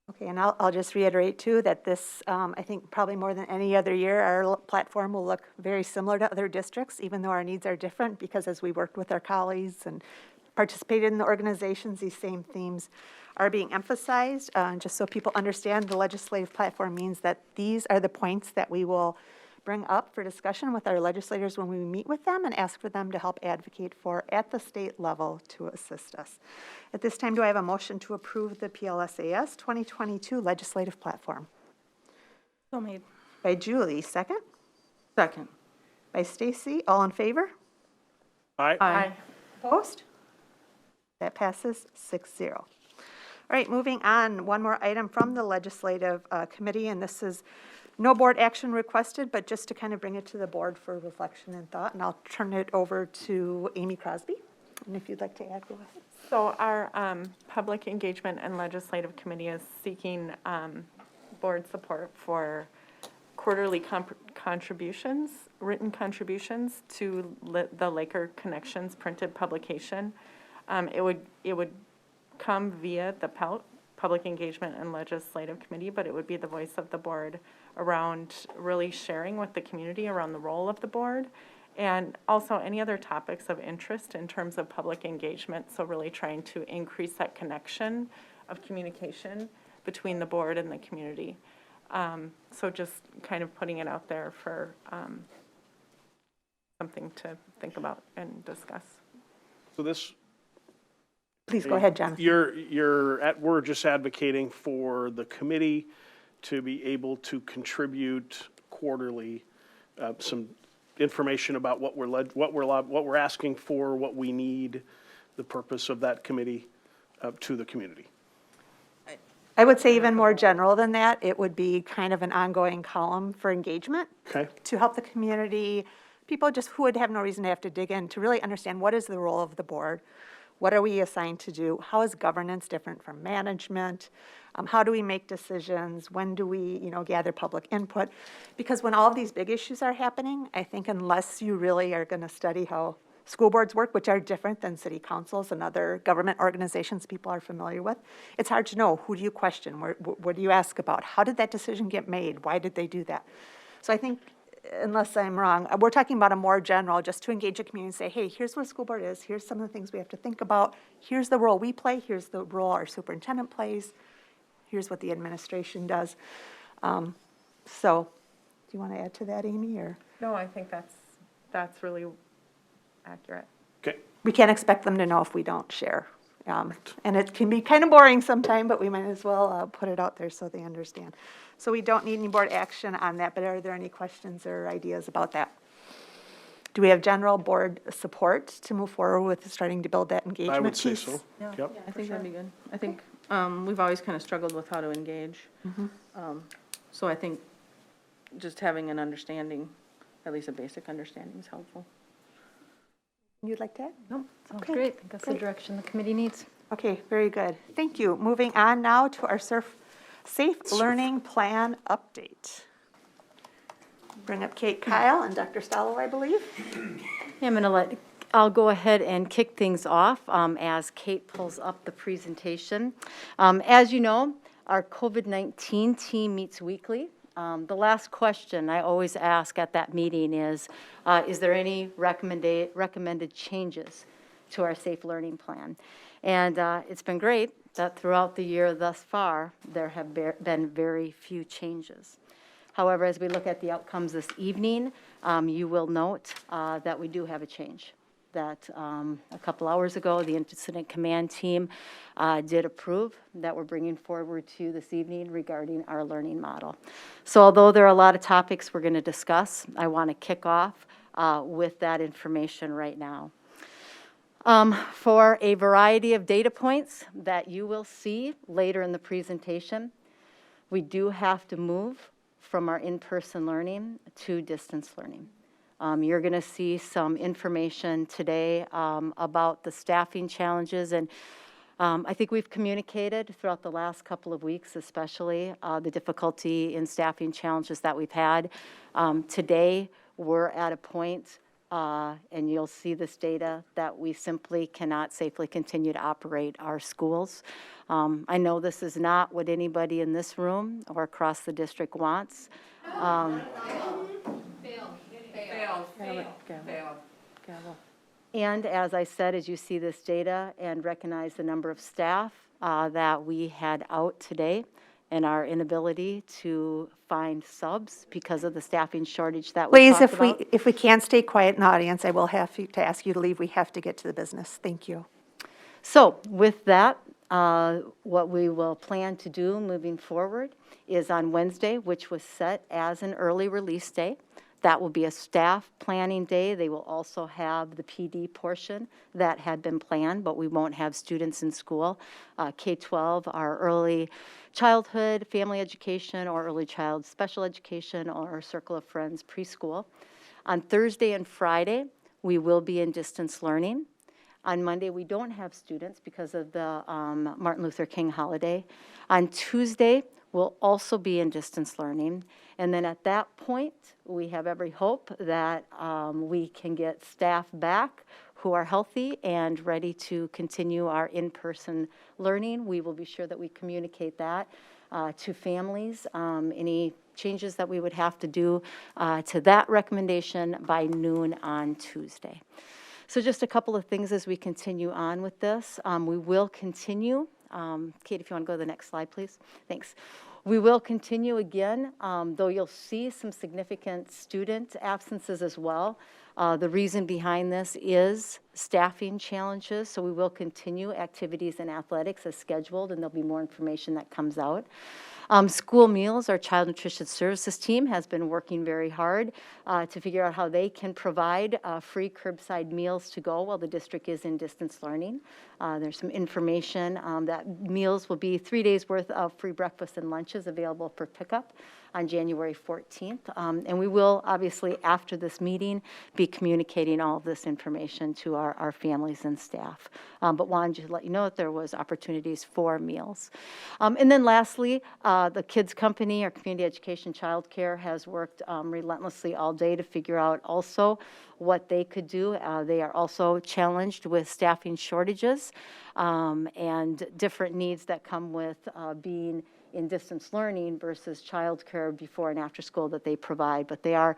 Okay, and I'll just reiterate too that this, I think probably more than any other year, our platform will look very similar to other districts, even though our needs are different, because as we worked with our colleagues and participated in the organizations, these same themes are being emphasized. Just so people understand, the legislative platform means that these are the points that we will bring up for discussion with our legislators when we meet with them and ask for them to help advocate for at the state level to assist us. At this time, do I have a motion to approve the PLSAS 2022 legislative platform? So made. By Julie, second. Second. By Stacy, all in favor? Aye. Aye. Opposed? That passes 6-0. All right, moving on, one more item from the legislative committee, and this is no board action requested, but just to kind of bring it to the board for reflection and thought, and I'll turn it over to Amy Crosby. And if you'd like to add, go ahead. So our Public Engagement and Legislative Committee is seeking board support for quarterly contributions, written contributions to the Laker Connections printed publication. It would come via the Public Engagement and Legislative Committee, but it would be the voice of the board around really sharing with the community around the role of the board, and also any other topics of interest in terms of public engagement. So really trying to increase that connection of communication between the board and the community. So just kind of putting it out there for something to think about and discuss. So this, Please go ahead, Jonathan. we're just advocating for the committee to be able to contribute quarterly some information about what we're asking for, what we need, the purpose of that committee to the community. I would say even more general than that, it would be kind of an ongoing column for engagement. Okay. To help the community, people just who would have no reason to have to dig in, to really understand what is the role of the board, what are we assigned to do, how is governance different from management, how do we make decisions, when do we, gather public input? Because when all of these big issues are happening, I think unless you really are going to study how school boards work, which are different than city councils and other government organizations people are familiar with, it's hard to know who do you question, what do you ask about, how did that decision get made, why did they do that? So I think, unless I'm wrong, we're talking about a more general, just to engage the community and say, hey, here's what a school board is, here's some of the things we have to think about, here's the role we play, here's the role our superintendent plays, here's what the administration does. So, do you want to add to that, Amy, or? No, I think that's really accurate. Okay. We can't expect them to know if we don't share. And it can be kind of boring sometime, but we might as well put it out there so they understand. So we don't need any board action on that, but are there any questions or ideas about that? Do we have general board support to move forward with starting to build that engagement I would say piece? so. Yeah, Yep. I think that'd be good. I think we've always kind of struggled with how to engage. So I think just having an understanding, at least a basic understanding, is helpful. You'd like to add? Nope, sounds Okay, great. I think that's the great. direction the committee needs. Okay, very good. Thank you. Moving on now to our Safe Learning Plan update. Bring up Kate Kyle and Dr. Stallo, I believe. I'm going to let I'll go ahead and kick things off as Kate pulls up the presentation. As you know, our COVID-19 team meets weekly. The last question I always ask at that meeting is there any recommended changes to our safe learning plan? And it's been great that throughout the year thus far, there have been very few changes. However, as we look at the outcomes this evening, you will note that we do have a change. That a couple hours ago, the Incident Command Team did approve that we're bringing forward to this evening regarding our learning model. So although there are a lot of topics we're going to discuss, I want to kick off with that information right now. For a variety of data points that you will see later in the presentation, we do have to move from our in-person learning to distance learning. You're going to see some information today about the staffing challenges, and I think we've communicated throughout the last couple of weeks, especially the difficulty in staffing challenges that we've had. Today, we're at a point, and you'll see this data, that we simply cannot safely continue to operate our schools. I know this is not what anybody in this room or across the district wants. And as I said, as you see this data and recognize the number of staff that we had out today and our inability to find subs because of the staffing shortage that we Please, talked about. if we can't stay quiet in the audience, I will have to ask you to leave. We have to get to the business. Thank you. So with that, what we will plan to do moving forward is on Wednesday, which was set as an early release day. That will be a staff planning day. They will also have the PD portion that had been planned, but we won't have students in school. K-12, our early childhood, family education, or early child special education, or Circle of Friends preschool. On Thursday and Friday, we will be in distance learning. On Monday, we don't have students because of the Martin Luther King holiday. On Tuesday, we'll also be in distance learning. And then at that point, we have every hope that we can get staff back who are healthy and ready to continue our in-person learning. We will be sure that we communicate that to families, any changes that we would have to do to that recommendation by noon on Tuesday. So just a couple of things as we continue on with this. We will continue. Kate, if you want to go to the next slide, please. Thanks. We will continue again, though you'll see some significant student absences as well. The reason behind this is staffing challenges, so we will continue activities in athletics as scheduled, and there'll be more information that comes out. School meals, our Child Nutrition Services team has been working very hard to figure out how they can provide free curbside meals to go while the district is in distance learning. There's some information that meals will be 3 days worth of free breakfast and lunches available for pickup on January 14th. And we will, obviously, after this meeting, be communicating all of this information to our families and staff. But wanted to let you know that there was opportunities for meals. And then lastly, the Kids Company, our community education childcare, has worked relentlessly all day to figure out also what they could do. They are also challenged with staffing shortages and different needs that come with being in distance learning versus childcare before and after school that they provide. But they are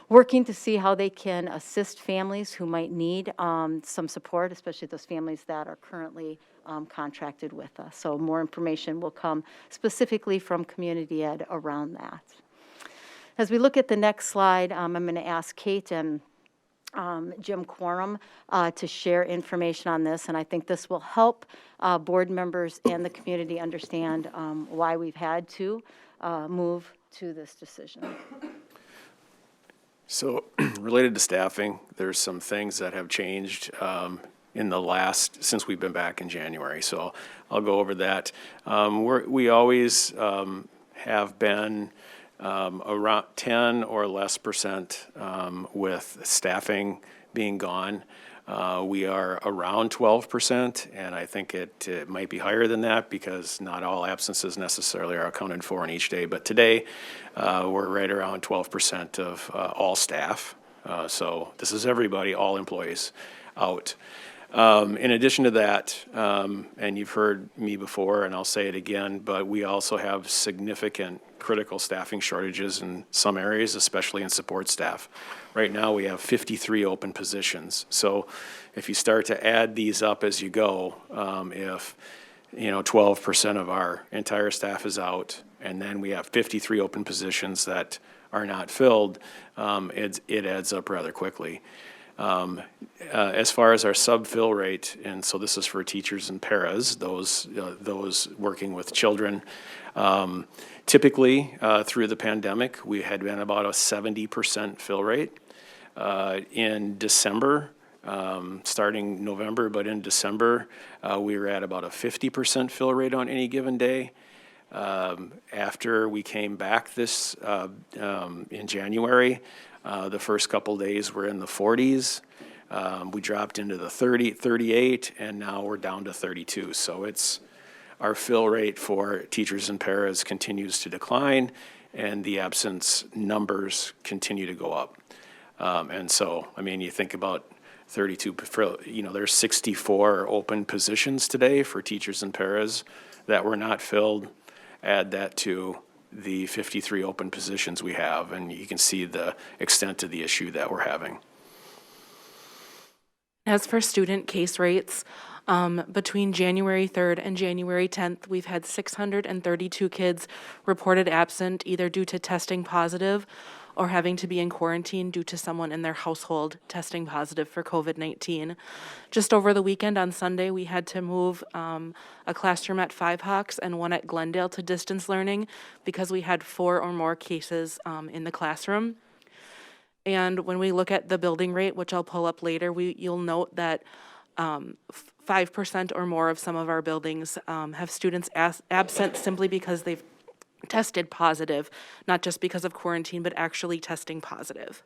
working to see how they can assist families who might need some support, especially those families that are currently contracted with us. So more information will come specifically from Community Ed around that. As we look at the next slide, I'm going to ask Kate and Jim Quorum to share information on this, and I think this will help board members and the community understand why we've had to move to this decision. So related to staffing, there's some things that have changed in the last, since we've been back in January. So I'll go over that. We always have been around 10 or less % with staffing being gone. We are around 12%, and I think it might be higher than that because not all absences necessarily are accounted for in each day. But today, we're right around 12% of all staff So this is everybody, all employees out. In addition to that, and you've heard me before, and I'll say it again, but we also have significant critical staffing shortages in some areas, especially in support staff. Right now, we have 53 open positions. So if you start to add these up as you go, if 12% of our entire staff is out, and then we have 53 open positions that are not filled, it adds up rather quickly. As far as our sub-fill rate, and so this is for teachers and paras, those working with children, typically through the pandemic, we had been about a 70% fill rate. In December, starting November, but in December, we were at about a 50% fill rate on any given day. After we came back in January, the first couple days were in the 40s. We dropped into the 38, and now we're down to 32. So our fill rate for teachers and paras continues to decline, and the absence numbers continue to go up. And so, I mean, you think about 32, there's 64 open positions today for teachers and paras that were not filled. Add that to the 53 open positions we have, and you can see the extent of the issue that we're having. As for student case rates, between January 3rd and January 10th, we've had 632 kids reported absent either due to testing positive or having to be in quarantine due to someone in their household testing positive for COVID-19. Just over the weekend on Sunday, we had to move a classroom at Five Hawks and one at Glendale to distance learning because we had 4 or more cases in the classroom. And when we look at the building rate, which I'll pull up later, you'll note that 5% or more of some of our buildings have students absent simply because they've tested positive, not just because of quarantine, but actually testing positive.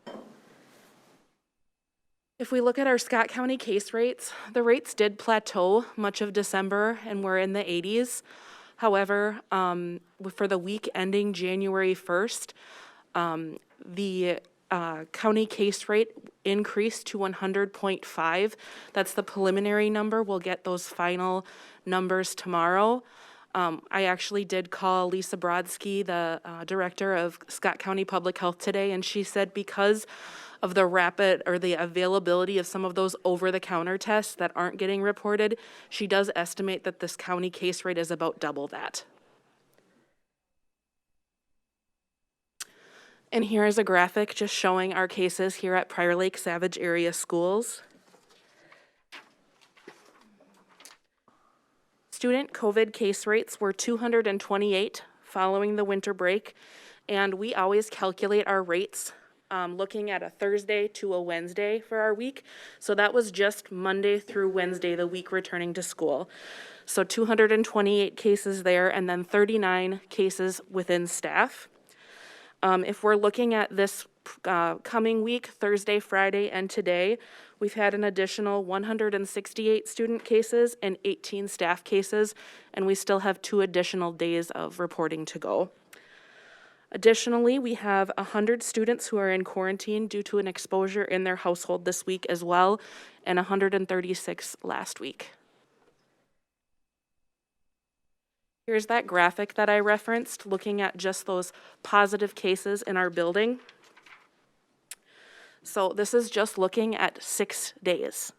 If we look at our Scott County case rates, the rates did plateau much of December and were in the 80s. However, for the week ending January 1st, the county case rate increased to 100.5. That's the preliminary number. We'll get those final numbers tomorrow. I actually did call Lisa Brodsky, the director of Scott County Public Health today, and she said because of the rapid or the availability of some of those over-the-counter tests that aren't getting reported, she does estimate that this county case rate is about double that. And here is a graphic just showing our cases here at Prior Lake Savage Area Schools. Student COVID case rates were 228 following the winter break, and we always calculate our rates looking at a Thursday to a Wednesday for our week. So that was just Monday through Wednesday, the week returning to school. So 228 cases there, and then 39 cases within staff. If we're looking at this coming week, Thursday, Friday, and today, we've had an additional 168 student cases and 18 staff cases, and we still have 2 additional days of reporting to go. Additionally, we have 100 students who are in quarantine due to an exposure in their household this week as well, and 136 last week. Here's that graphic that I referenced, looking at just those positive cases in our building. So this is just looking at 6 days.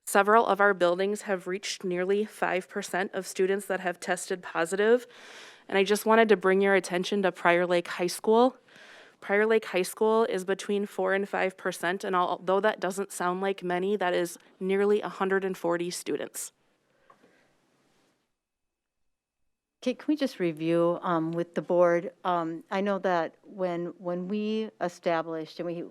Several of our buildings have reached nearly 5% of students that have tested positive. And I just wanted to bring your attention to Prior Lake High School. Prior Lake High School is between 4 and 5%, and although that doesn't sound like many, that is nearly 140 students. Okay, can we just review with the board? I know that when we established, and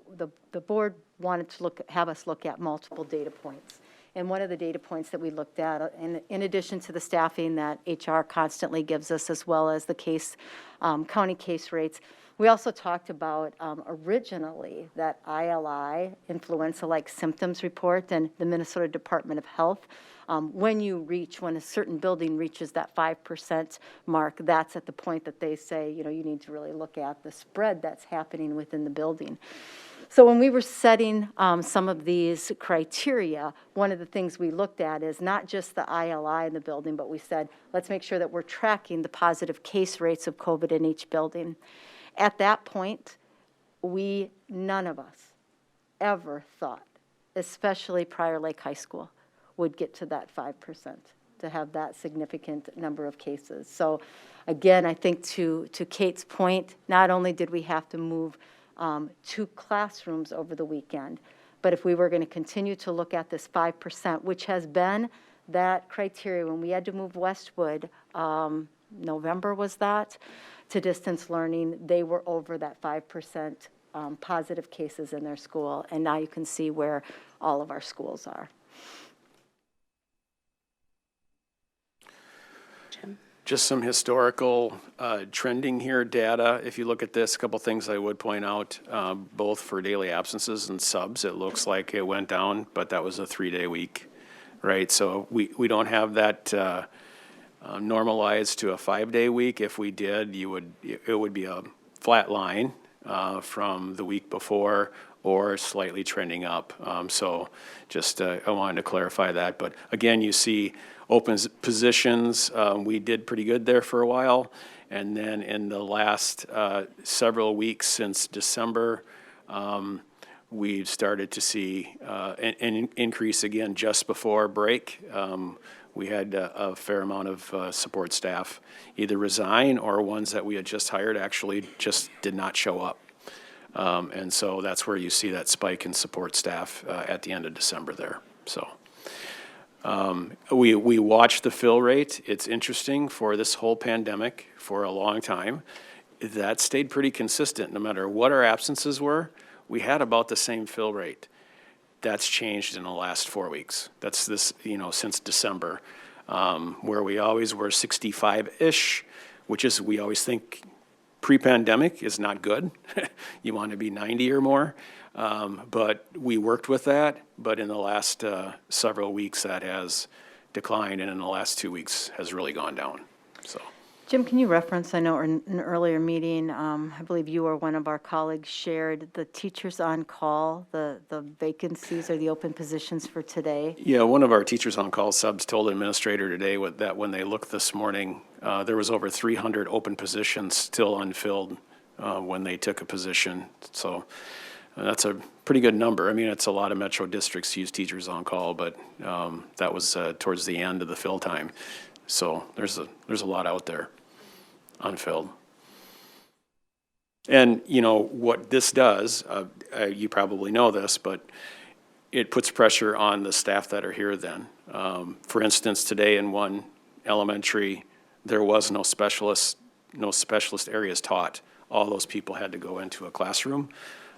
the board wanted to have us look at multiple data points. And one of the data points that we looked at, in addition to the staffing that HR constantly gives us, as well as the county case rates, we also talked about originally that ILI, influenza-like symptoms report, and the Minnesota Department of Health. When a certain building reaches that 5% mark, that's at the point that they say, you need to really look at the spread that's happening within the building. So when we were setting some of these criteria, one of the things we looked at is not just the ILI in the building, but we said, let's make sure that we're tracking the positive case rates of COVID in each building. At that point, none of us ever thought, especially Prior Lake High School, would get to that 5%, to have that significant number of cases. So again, I think to Kate's point, not only did we have to move 2 classrooms over the weekend, but if we were going to continue to look at this 5%, which has been that criteria when we had to move Westwood, November was that, to distance learning, they were over that 5% positive cases in their school, and now you can see where all of our schools are. Just some historical trending here, data. If you look at this, a couple things I would point out, both for daily absences and subs, it looks like it went down, but that was a 3-day week, right? So we don't have that normalized to a 5-day week. If we did, it would be a flat line from the week before or slightly trending up. So just I wanted to clarify that. But again, you see open positions, we did pretty good there for a while. And then in the last several weeks since December, we've started to see an increase again just before break. We had a fair amount of support staff either resign or ones that we had just hired actually just did not show up. And so that's where you see that spike in support staff at the end of December there. So we watch the fill rate. It's interesting for this whole pandemic for a long time. That stayed pretty consistent no matter what our absences were. We had about the same fill rate. That's changed in the last 4 weeks. That's this, since December, where we always were 65-ish, which is, we always think pre-pandemic is not good. You want to be 90 or more. But we worked with that, but in the last several weeks that has declined, and in the last 2 weeks has really gone down, so. Jim, can you reference, I know in an earlier meeting, I believe you or one of our colleagues shared the teachers on call, the vacancies or the open positions for today? Yeah, one of our teachers on call subs told an administrator today that when they looked this morning, there was over 300 open positions still unfilled when they took a position. So that's a pretty good number. I mean, it's a lot of metro districts use teachers on call, but that was towards the end of the fill time. So there's a lot out there unfilled. And what this does, you probably know this, but it puts pressure on the staff that are here then. For instance, today in one elementary, there was no specialist areas taught. All those people had to go into a classroom.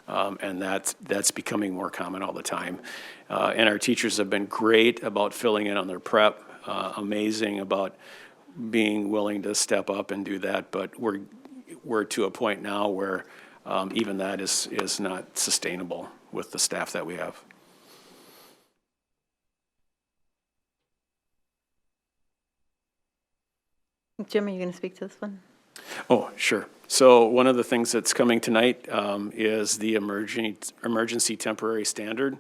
And that's becoming more common all the time. And our teachers have been great about filling in on their prep, amazing about being willing to step up and do that. But we're to a point now where even that is not sustainable with the staff that we have. Jim, are you going to speak to this one? Oh, sure. So one of the things that's coming tonight is the emergency temporary standard.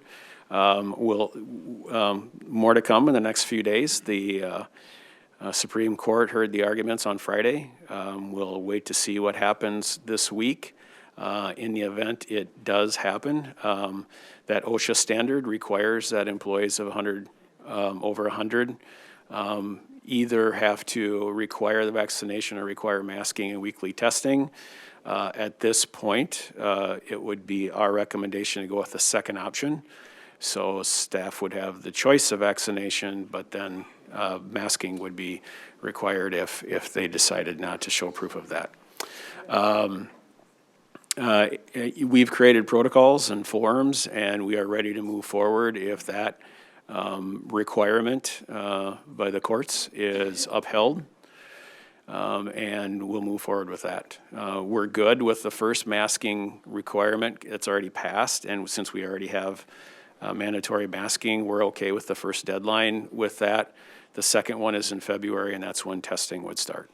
More to come in the next few days. The Supreme Court heard the arguments on Friday. We'll wait to see what happens this week. In the event it does happen, that OSHA standard requires that employees of over 100 either have to require the vaccination or require masking and weekly testing. At this point, it would be our recommendation to go with the second option. So staff would have the choice of vaccination, but then masking would be required if they decided not to show proof of that. We've created protocols and forms, and we are ready to move forward if that requirement by the courts is upheld, and we'll move forward with that. We're good with the first masking requirement. It's already passed, and since we already have mandatory masking, we're okay with the first deadline with that. The second one is in February, and that's when testing would start.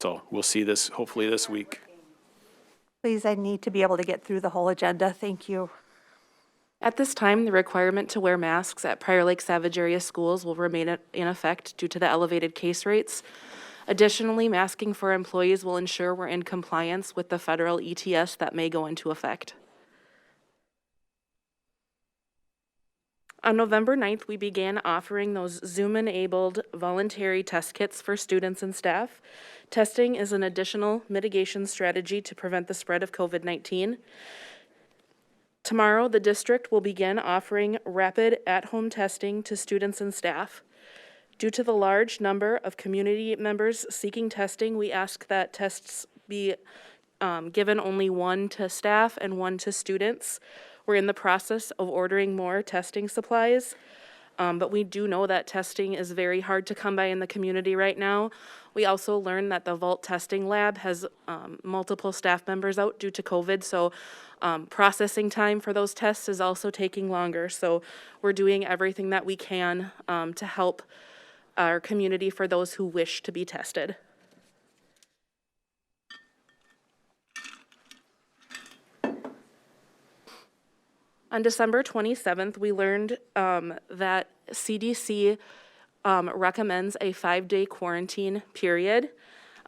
So we'll see this hopefully this week. Please, I need to be able to get through the whole agenda. Thank you. At this time, the requirement to wear masks at Prior Lake Savage area schools will remain in effect due to the elevated case rates. Additionally, masking for employees will ensure we're in compliance with the federal ETS that may go into effect. On November 9th, we began offering those Zoom-enabled voluntary test kits for students and staff. Testing is an additional mitigation strategy to prevent the spread of COVID-19. Tomorrow, the district will begin offering rapid at-home testing to students and staff. Due to the large number of community members seeking testing, we ask that tests be given only one to staff and one to students. We're in the process of ordering more testing supplies, but we do know that testing is very hard to come by in the community right now. We also learned that the Vault testing lab has multiple staff members out due to COVID, so processing time for those tests is also taking longer. So we're doing everything that we can to help our community for those who wish to be tested. On December 27th, we learned that CDC recommends a 5-day quarantine period.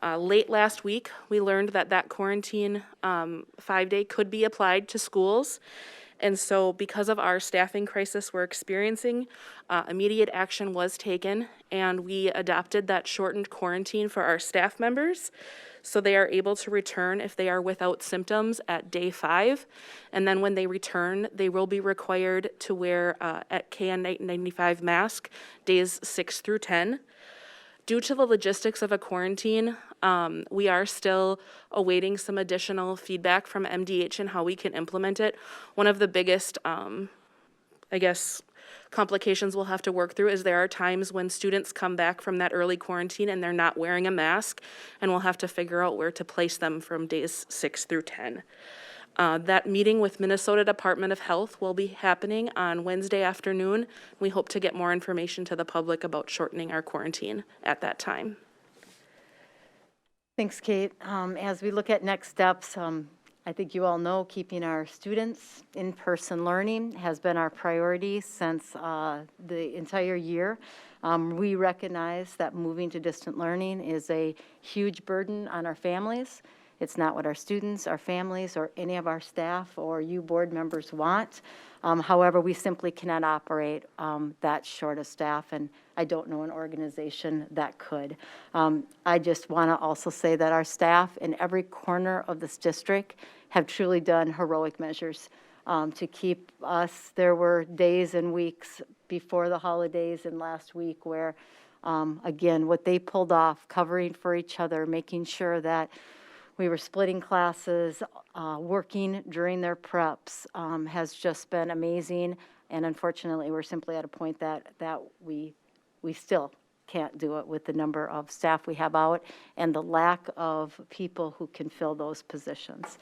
Late last week, we learned that that quarantine 5-day could be applied to schools. And so because of our staffing crisis we're experiencing, immediate action was taken, and we adopted that shortened quarantine for our staff members. So they are able to return if they are without symptoms at day 5. And then when they return, they will be required to wear a KN95 mask days 6 through 10. Due to the logistics of a quarantine, we are still awaiting some additional feedback from MDH and how we can implement it. One of the biggest, complications we'll have to work through is there are times when students come back from that early quarantine and they're not wearing a mask, and we'll have to figure out where to place them from days 6 through 10. That meeting with Minnesota Department of Health will be happening on Wednesday afternoon. We hope to get more information to the public about shortening our quarantine at that time. Thanks, Kate. As we look at next steps, I think you all know keeping our students in-person learning has been our priority since the entire year. We recognize that moving to distant learning is a huge burden on our families. It's not what our students, our families, or any of our staff or you board members want. However, we simply cannot operate that short of staff, and I don't know an organization that could. I just want to also say that our staff in every corner of this district have truly done heroic measures to keep us. There were days and weeks before the holidays and last week where, again, what they pulled off, covering for each other, making sure that we were splitting classes, working during their preps, has just been amazing. And unfortunately, we're simply at a point that we still can't do it with the number of staff we have out and the lack of people who can fill those positions.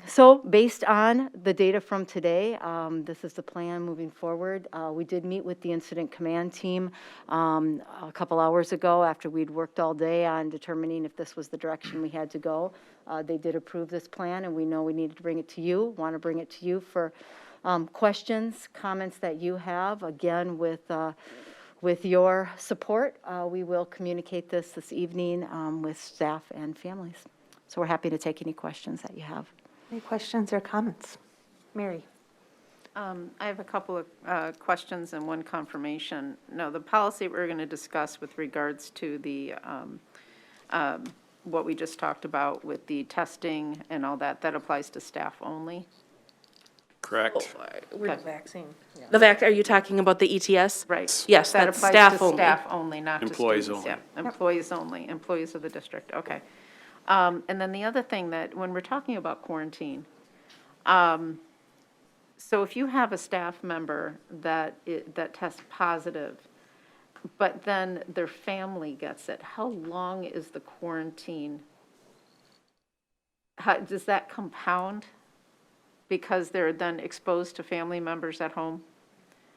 So based on the data from today, this is the plan moving forward. We did meet with the incident command team a couple hours ago after we'd worked all day on determining if this was the direction we had to go. They did approve this plan, and we know we needed to bring it to you, want to bring it to you for questions, comments that you have. Again, with your support, we will communicate this evening with staff and families. So we're happy to take any questions that you have. Any questions or comments? Mary? I have a couple of questions and one confirmation. No, the policy we're going to discuss with regards to the, what we just talked about with the testing and all that, that applies to staff only? Correct. Are you talking about the ETS? Right. Yes, That that's applies staff to only. staff only, not to Employees students. only. Yeah, employees only, employees of the district, okay. And then the other thing that, when we're talking about quarantine, so if you have a staff member that tests positive, but then their family gets it, how long is the quarantine? Does that compound because they're then exposed to family members at home?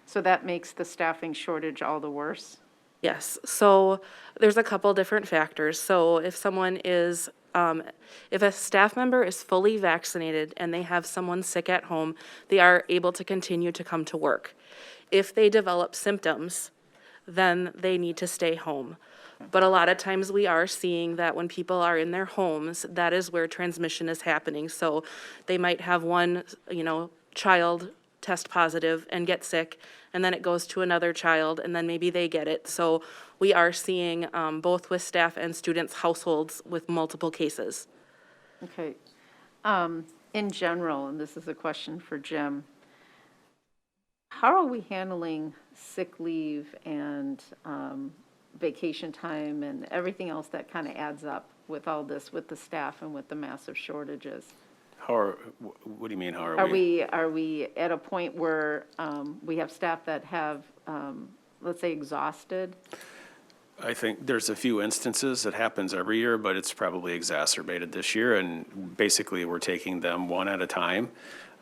So that makes the staffing shortage all the worse? Yes, so there's a couple different factors. So if someone is If a staff member is fully vaccinated and they have someone sick at home, they are able to continue to come to work. If they develop symptoms, then they need to stay home. But a lot of times we are seeing that when people are in their homes, that is where transmission is happening. So they might have one, child test positive and get sick, and then it goes to another child, and then maybe they get it. So we are seeing, both with staff and students, households with multiple cases. Okay. In general, and this is a question for Jim, how are we handling sick leave and vacation time and everything else that kind of adds up with all this, with the staff and with the massive shortages? What do you mean, how are we? Are we at a point where we have staff that have, let's say, exhausted? I think there's a few instances that happens every year, but it's probably exacerbated this year, and basically we're taking them one at a time.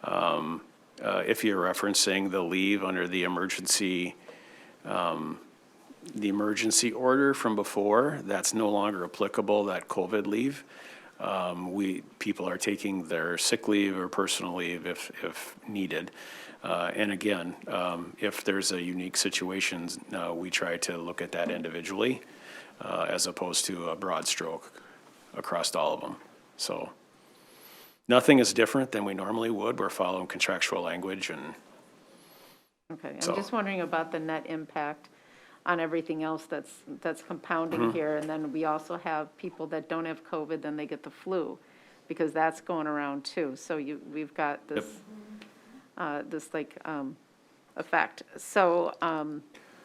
If you're referencing the leave under the emergency order from before, that's no longer applicable, that COVID leave. People are taking their sick leave or personal leave if needed. And again, if there's a unique situation, we try to look at that individually, as opposed to a broad stroke across all of them. So nothing is different than we normally would. We're following contractual language and. Okay, I'm just wondering about the net impact on everything else that's compounding here. And then we also have people that don't have COVID, then they get the flu, because that's going around too. So we've got this, effect. So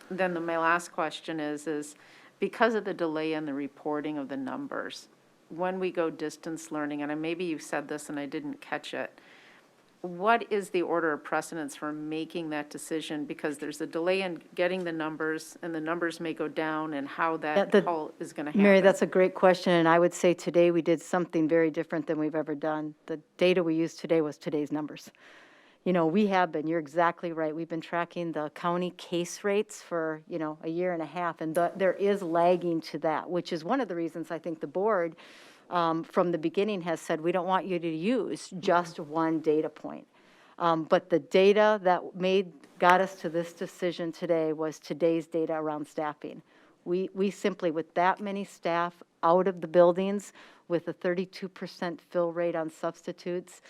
then my last question is because of the delay in the reporting of the numbers, when we go distance learning, and maybe you said this and I didn't catch it, what is the order of precedence for making that decision? Because there's a delay in getting the numbers, and the numbers may go down, and how that all is going to happen. Mary, that's a great question, and I would say today we did something very different than we've ever done. The data we used today was today's numbers. We have been, you're exactly right, we've been tracking the county case rates for, a year and a half, and there is lagging to that, which is one of the reasons I think the board from the beginning has said, we don't want you to use just one data point. But the data that got us to this decision today was today's data around staffing. We simply, with that many staff out of the buildings, with a 32% fill rate on substitutes,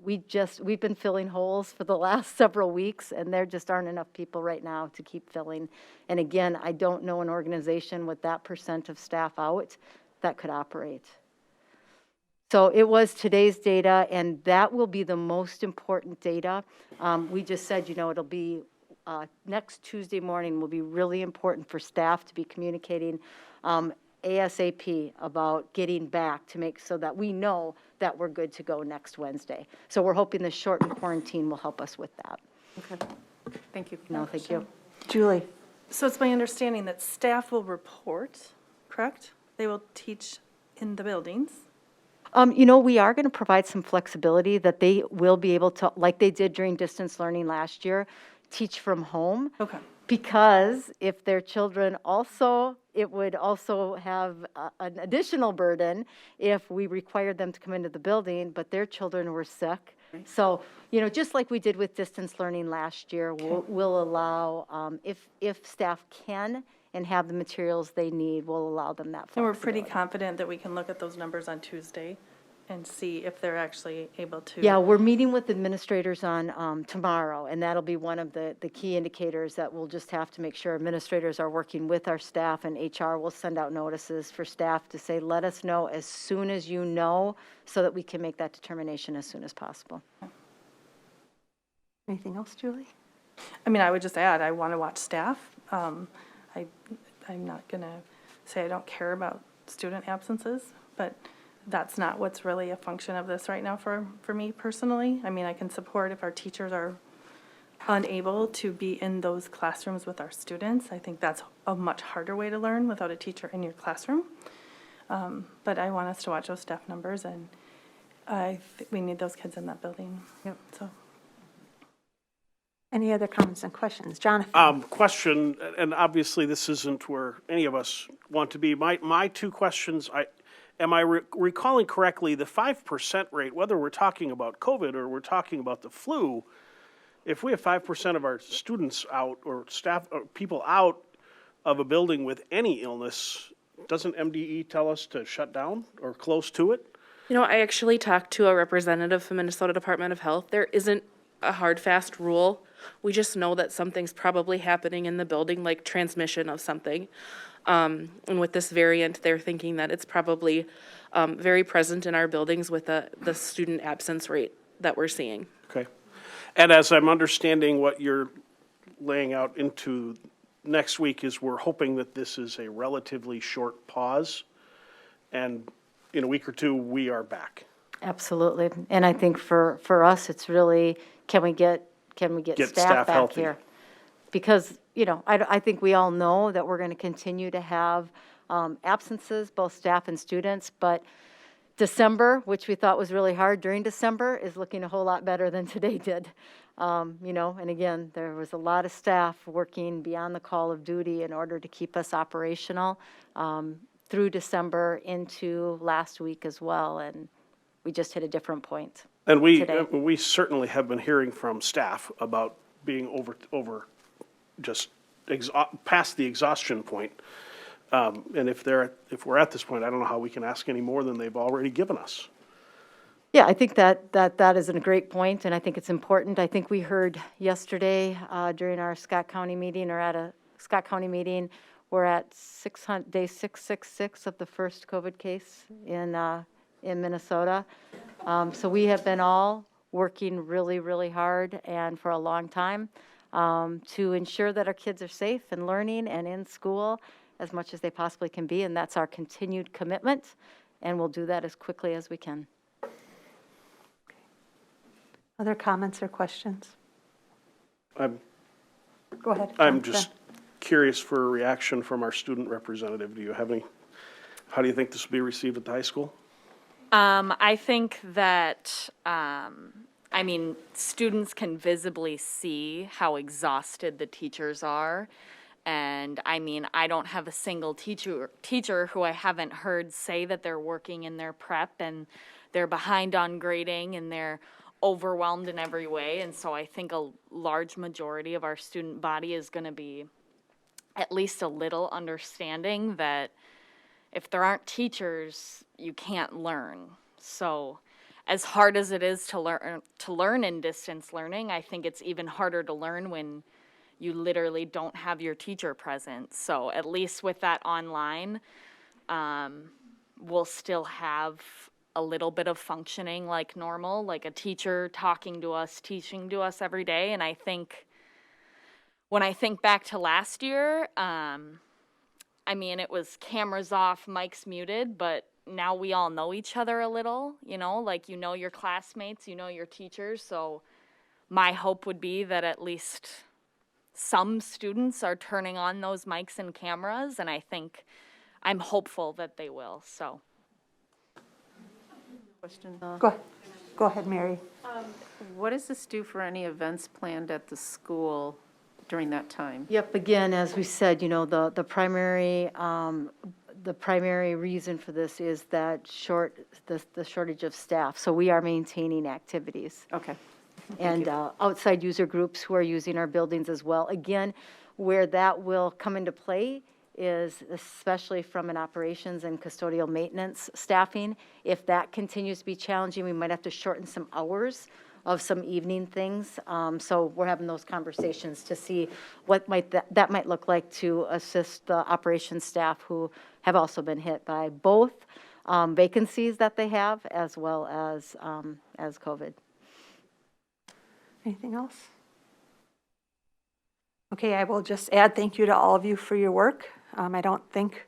we've been filling holes for the last several weeks, and there just aren't enough people right now to keep filling. And again, I don't know an organization with that percent of staff out that could operate. So it was today's data, and that will be the most important data. We just said, it'll be next Tuesday morning will be really important for staff to be communicating ASAP about getting back to make so that we know that we're good to go next Wednesday. So we're hoping the shortened quarantine will help us with that. Okay, thank you. No, thank you. Julie? So it's my understanding that staff will report, correct? They will teach in the buildings. We are going to provide some flexibility that they will be able to, like they did during distance learning last year, teach from home. Okay. Because if their children also, it would also have an additional burden if we required them to come into the building, but their children were sick. So, just like we did with distance learning last year, we'll allow, if staff can and have the materials they need, we'll allow them that flexibility. And we're pretty confident that we can look at those numbers on Tuesday and see if they're actually able to. Yeah, we're meeting with administrators on tomorrow, and that'll be one of the key indicators that we'll just have to make sure administrators are working with our staff, and HR will send out notices for staff to say, let us know as soon as you know, so that we can make that determination as soon as possible. Anything else, Julie? I would just add, I want to watch staff. I'm not going to say I don't care about student absences, but that's not what's really a function of this right now for me personally. I can support if our teachers are unable to be in those classrooms with our students. I think that's a much harder way to learn without a teacher in your classroom. But I want us to watch those staff numbers, and we need those kids in that building. Yep. So. Any other comments and questions? Jonathan? Question, and obviously this isn't where any of us want to be. My two questions, am I recalling correctly, the 5% rate, whether we're talking about COVID or we're talking about the flu, if we have 5% of our students out or staff, or people out of a building with any illness, doesn't MDE tell us to shut down or close to it? You know, I actually talked to a representative from Minnesota Department of Health. There isn't a hard, fast rule. We just know that something's probably happening in the building, like transmission of something. And with this variant, they're thinking that it's probably very present in our buildings with the student absence rate that we're seeing. Okay. And as I'm understanding what you're laying out into next week is we're hoping that this is a relatively short pause, and in a week or two, we are back. Absolutely. And I think for us, it's really, can we get staff back healthy. here? Because, you know, I think we all know that we're going to continue to have absences, both staff and students, but December, which we thought was really hard during December, is looking a whole lot better than today did. You know, and again, there was a lot of staff working beyond the call of duty in order to keep us operational through December into last week as well, and we just hit a different point. And today. we certainly have been hearing from staff about being over just past the exhaustion point. And if we're at this point, I don't know how we can ask any more than they've already given us. Yeah, I think that is a great point, and I think it's important. I think we heard yesterday during our Scott County meeting, or at a Scott County meeting, we're at day 666 of the first COVID case in Minnesota. So we have been all working really, really hard and for a long time to ensure that our kids are safe and learning and in school as much as they possibly can be, and that's our continued commitment, and we'll do that as quickly as we can. Other comments or questions? I'm Go ahead. just curious for a reaction from our student representative. Do you have any, how do you think this will be received at the high school? I think that, students can visibly see how exhausted the teachers are. And I don't have a single teacher who I haven't heard say that they're working in their prep and they're behind on grading and they're overwhelmed in every way. And so I think a large majority of our student body is going to be at least a little understanding that if there aren't teachers, you can't learn. So as hard as it is to learn in distance learning, I think it's even harder to learn when you literally don't have your teacher present. So at least with that online, we'll still have a little bit of functioning like normal, like a teacher talking to us, teaching to us every day. And I think when I think back to last year, it was cameras off, mics muted, but now we all know each other a little, like your classmates, your teachers. So my hope would be that at least some students are turning on those mics and cameras, and I think I'm hopeful that they will, so. Question. Go ahead, Mary. What does this do for any events planned at the school during that time? Yep, again, as we said, the primary reason for this is that the shortage of staff. So we are maintaining activities. Okay. And outside user groups who are using our buildings as well. Again, where that will come into play is especially from an operations and custodial maintenance staffing. If that continues to be challenging, we might have to shorten some hours of some evening things. So we're having those conversations to see what that might look like to assist the operations staff who have also been hit by both vacancies that they have as well as COVID. Anything else? Okay, I will just add thank you to all of you for your work. I don't think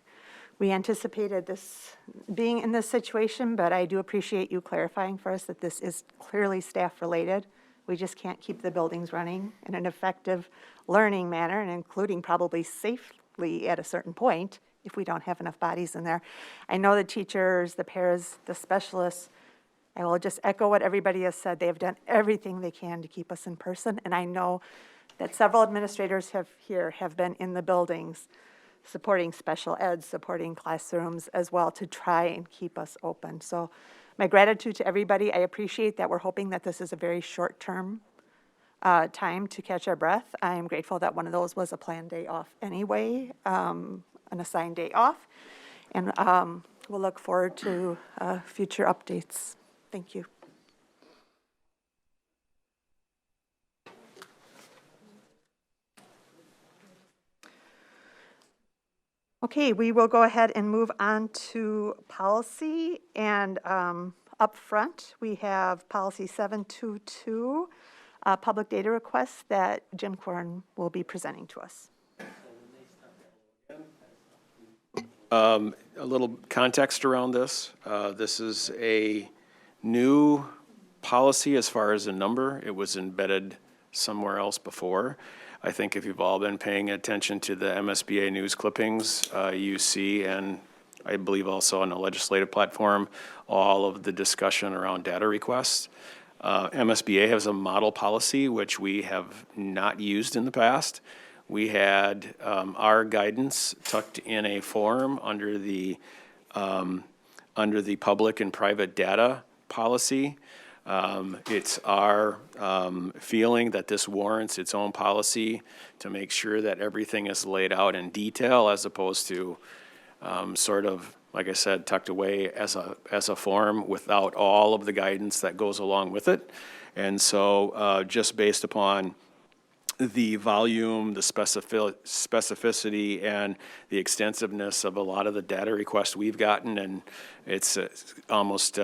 we anticipated this being in this situation, but I do appreciate you clarifying for us that this is clearly staff-related. We just can't keep the buildings running in an effective learning manner, and including probably safely at a certain point if we don't have enough bodies in there. I know the teachers, the paras, the specialists, I will just echo what everybody has said. They have done everything they can to keep us in person, and I know that several administrators have been in the buildings. supporting special ed, supporting classrooms as well to try and keep us open. So my gratitude to everybody. I appreciate that we're hoping that this is a very short-term time to catch our breath. I am grateful that one of those was a planned day off anyway, an assigned day off. And we'll look forward to future updates. Thank you. Okay, we will go ahead and move on to policy. And up front, we have policy 722, public data requests that Jim Corn will be presenting to us. A little context around this. This is a new policy as far as a number. It was embedded somewhere else before. I think if you've all been paying attention to the MSBA news clippings, you see, and I believe also on the legislative platform, all of the discussion around data requests. MSBA has a model policy, which we have not used in the past. We had our guidance tucked in a form under the public and private data policy. It's our feeling that this warrants its own policy to make sure that everything is laid out in detail as opposed to sort of, like I said, tucked away as a form without all of the guidance that goes along with it. And so just based upon the volume, the specificity, and the extensiveness of a lot of the data requests we've gotten, and it's almost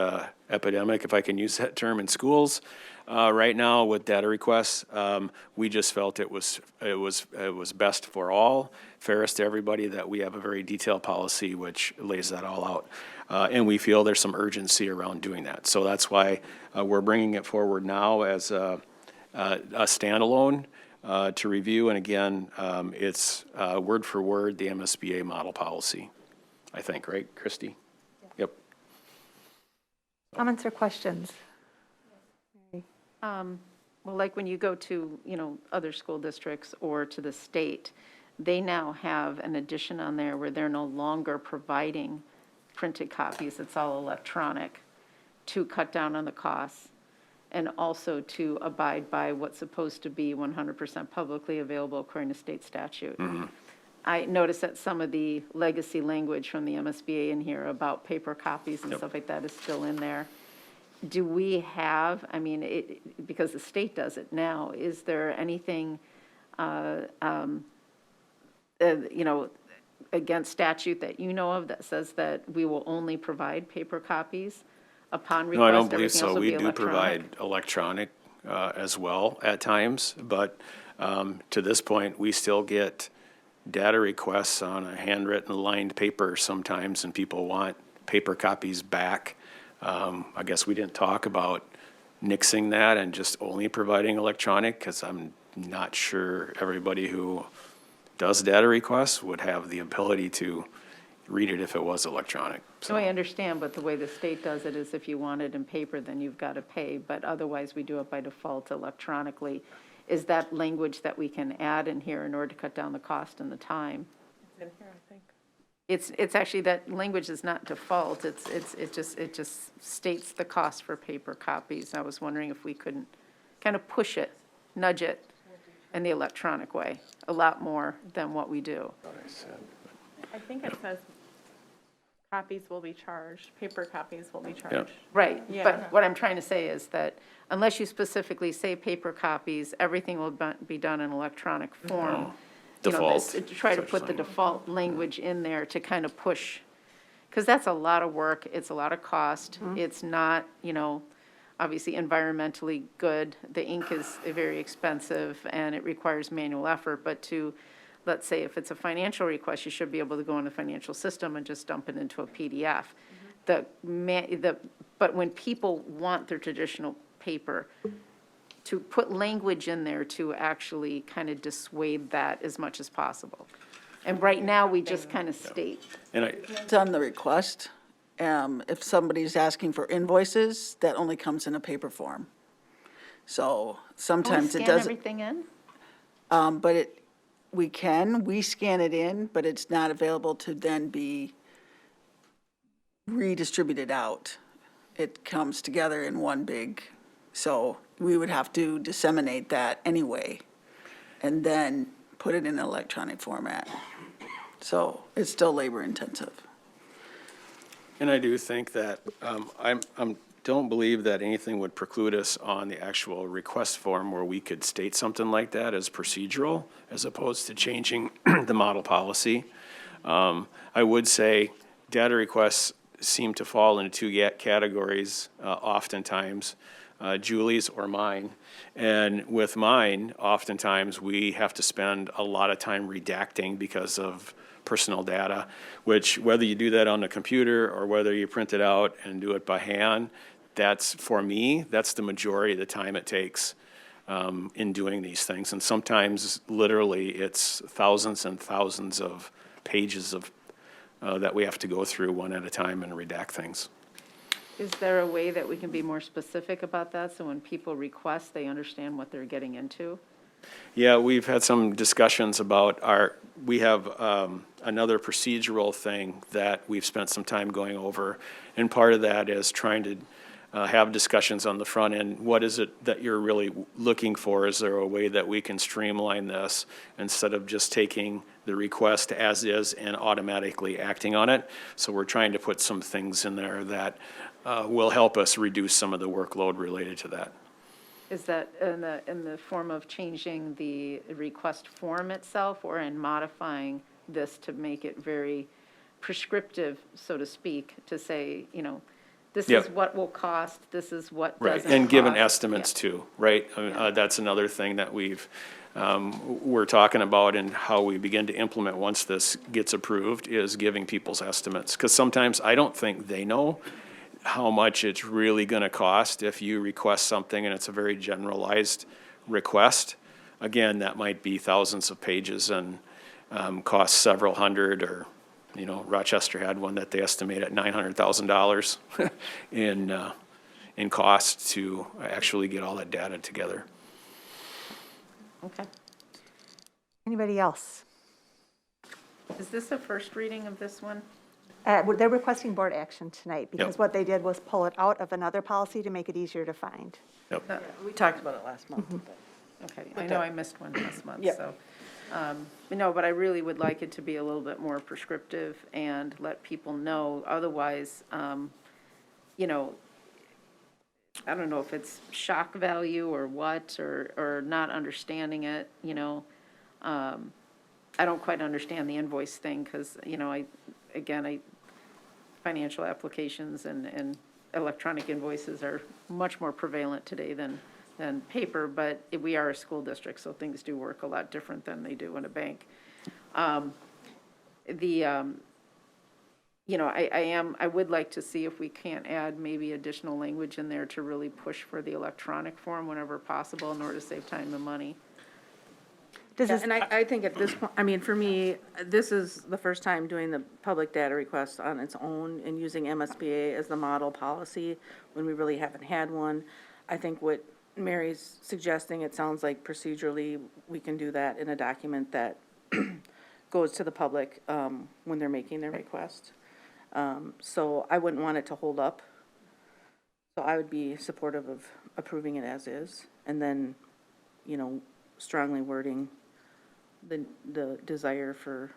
epidemic, if I can use that term, in schools right now with data requests. We just felt it was best for all, fairest to everybody, that we have a very detailed policy which lays that all out. And we feel there's some urgency around doing that. So that's why we're bringing it forward now as a standalone to review. And again, it's word for word the MSBA model policy, I think, right, Christy? Yep. Comments or questions? Well, like when you go to, other school districts or to the state, they now have an addition on there where they're no longer providing printed copies. It's all electronic to cut down on the costs and also to abide by what's supposed to be 100% publicly available according to state statute. Mm-hmm. I noticed that some of the legacy language from the MSBA in here about paper copies and stuff like that is still in there. Do we have, because the state does it now, is there anything, against statute that you know of that says that we will only provide paper copies upon request? No, I don't believe everything else so. will be We do electronic? provide electronic as well at times, but to this point, we still get data requests on a handwritten lined paper sometimes, and people want paper copies back. I guess we didn't talk about nixing that and just only providing electronic, because I'm not sure everybody who does data requests would have the ability to read it if it was electronic. So I understand, but the way the state does it is if you want it in paper, then you've got to pay, but otherwise we do it by default electronically. Is that language that we can add in here in order to cut down the cost and the time? It's in here, I think. It's actually, that language is not default, it just states the cost for paper copies. I was wondering if we couldn't kind of push it, nudge it in the electronic way, a lot more than what we do. I think it says copies will be charged, paper copies will be charged. Right, Yeah. but what I'm trying to say is that unless you specifically say paper copies, everything will be done in electronic form. Default. To try to put the default language in there to kind of push, because that's a lot of work, it's a lot of cost, it's not, obviously environmentally good. The ink is very expensive and it requires manual effort, but let's say if it's a financial request, you should be able to go in the financial system and just dump it into a PDF. But when people want their traditional paper, to put language in there to actually kind of dissuade that as much as possible. And right now, we just kind of state. And It's on the request. If somebody's asking for invoices, that only comes in a paper form. So sometimes it Scan doesn't, everything in? but we scan it in, but it's not available to then be redistributed out. It comes together in one big, so we would have to disseminate that anyway, and then put it in an electronic format. So it's still labor intensive. And I do think that, don't believe that anything would preclude us on the actual request form where we could state something like that as procedural, as opposed to changing the model policy. I would say data requests seem to fall into two categories oftentimes, Julie's or mine. And with mine, oftentimes, we have to spend a lot of time redacting because of personal data, which whether you do that on the computer or whether you print it out and do it by hand, that's, for me, that's the majority of the time it takes in doing these things. And sometimes, literally, it's thousands and thousands of pages of that we have to go through one at a time and redact things. Is there a way that we can be more specific about that, so when people request, they understand what they're getting into? Yeah, we've had some discussions about we have another procedural thing that we've spent some time going over. And part of that is trying to have discussions on the front end. What is it that you're really looking for? Is there a way that we can streamline this instead of just taking the request as is and automatically acting on it? So we're trying to put some things in there that will help us reduce some of the workload related to that. Is that in the form of changing the request form itself, or in modifying this to make it very prescriptive, so to speak, to say, you know, this is what will cost, this is what doesn't cost? And given estimates too, right? That's another thing that we're talking about, and how we begin to implement once this gets approved is giving people's estimates. Because sometimes I don't think they know how much it's really going to cost if you request something and it's a very generalized request. Again, that might be thousands of pages and cost several hundred, or, you know, Rochester had one that they estimate at $900,000 in cost to actually get all that data together. Okay. Anybody else? Is this a first reading of this one? They're requesting board action tonight, because what they did was pull it out of another policy to make it easier to find. We talked about it last month. Okay, I know I missed one last month, Yep. so. No, but I really would like it to be a little bit more prescriptive and let people know. Otherwise, you know, I don't know if it's shock value or what, or not understanding it, you know. I don't quite understand the invoice thing, because, you know, financial applications and electronic invoices are much more prevalent today than paper, but we are a school district, so things do work a lot different than they do in a bank. You know, I would like to see if we can't add maybe additional language in there to really push for the electronic form whenever possible in order to save time and money. And I think at this point, I mean, for me, this is the first time doing the public data request on its own and using MSBA as the model policy when we really haven't had one. I think what Mary's suggesting, it sounds like procedurally, we can do that in a document that goes to the public when they're making their request. So I wouldn't want it to hold up. So I would be supportive of approving it as is, and then, you know, strongly wording the desire for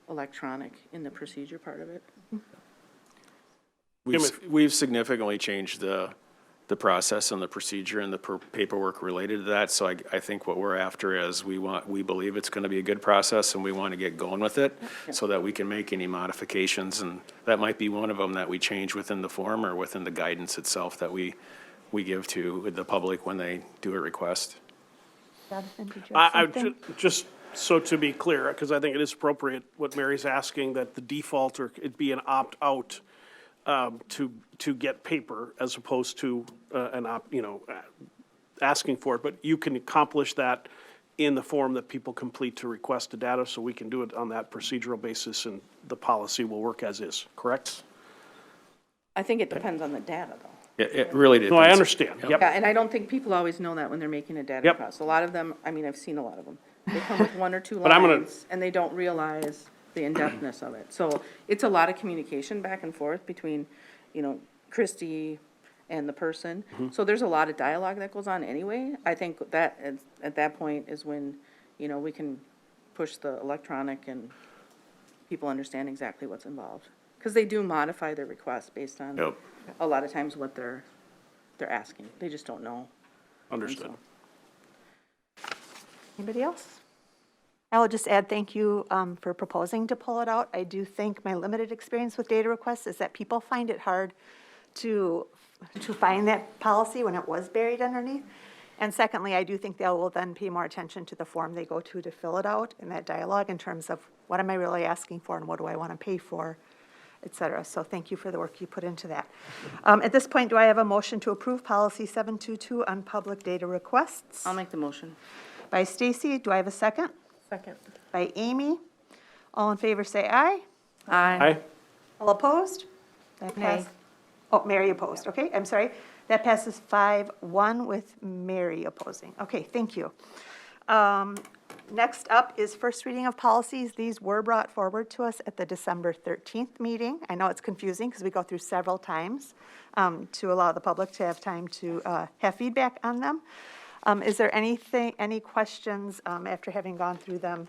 electronic in the procedure part of it. We've significantly changed the process and the procedure and the paperwork related to that. So I think what we're after is we believe it's going to be a good process, and we want to get going with it so that we can make any modifications. And that might be one of them that we change within the form or within the guidance itself that we give to the public when they do a request. Jonathan, did you have something? Just so to be clear, because I think it is appropriate what Mary's asking, that the default or it be an opt-out to get paper as opposed to asking for it. But you can accomplish that in the form that people complete to request the data, so we can do it on that procedural basis, and the policy will work as is, correct? I think it depends on the data, though. It really depends. No, I understand. Yep. Yeah, and I don't think people always know that when they're making a data request. A lot of them, I mean, I've seen a lot of them. They come with one or two But I'm gonna- lines, and they don't realize the in-depthness of it. So it's a lot of communication back and forth between, Christie and the person. So there's a lot of dialogue that goes on anyway. I think that, at that point is when, we can push the electronic and people understand exactly what's involved. Because they do modify their requests based on Yep. a lot of times what they're asking. They just don't know. Understood. Anybody else? I will just add thank you for proposing to pull it out. I do think my limited experience with data requests is that people find it hard to find that policy when it was buried underneath. And secondly, I do think they will then pay more attention to the form they go to fill it out in that dialogue in terms of what am I really asking for and what do I want to pay for, et cetera. So thank you for the work you put into that. At this point, do I have a motion to approve policy 722 on public data requests? I'll make the motion. By Stacy, do I have a second? Second. By Amy. All in favor, say aye. Aye. All opposed? That pass- Oh, Mary opposed, okay, I'm sorry. That passes 5-1 with Mary opposing. Okay, thank you. Next up is first reading of policies. These were brought forward to us at the December 13th meeting. I know it's confusing because we go through several times to allow the public to have time to have feedback on them. Is there any questions after having gone through them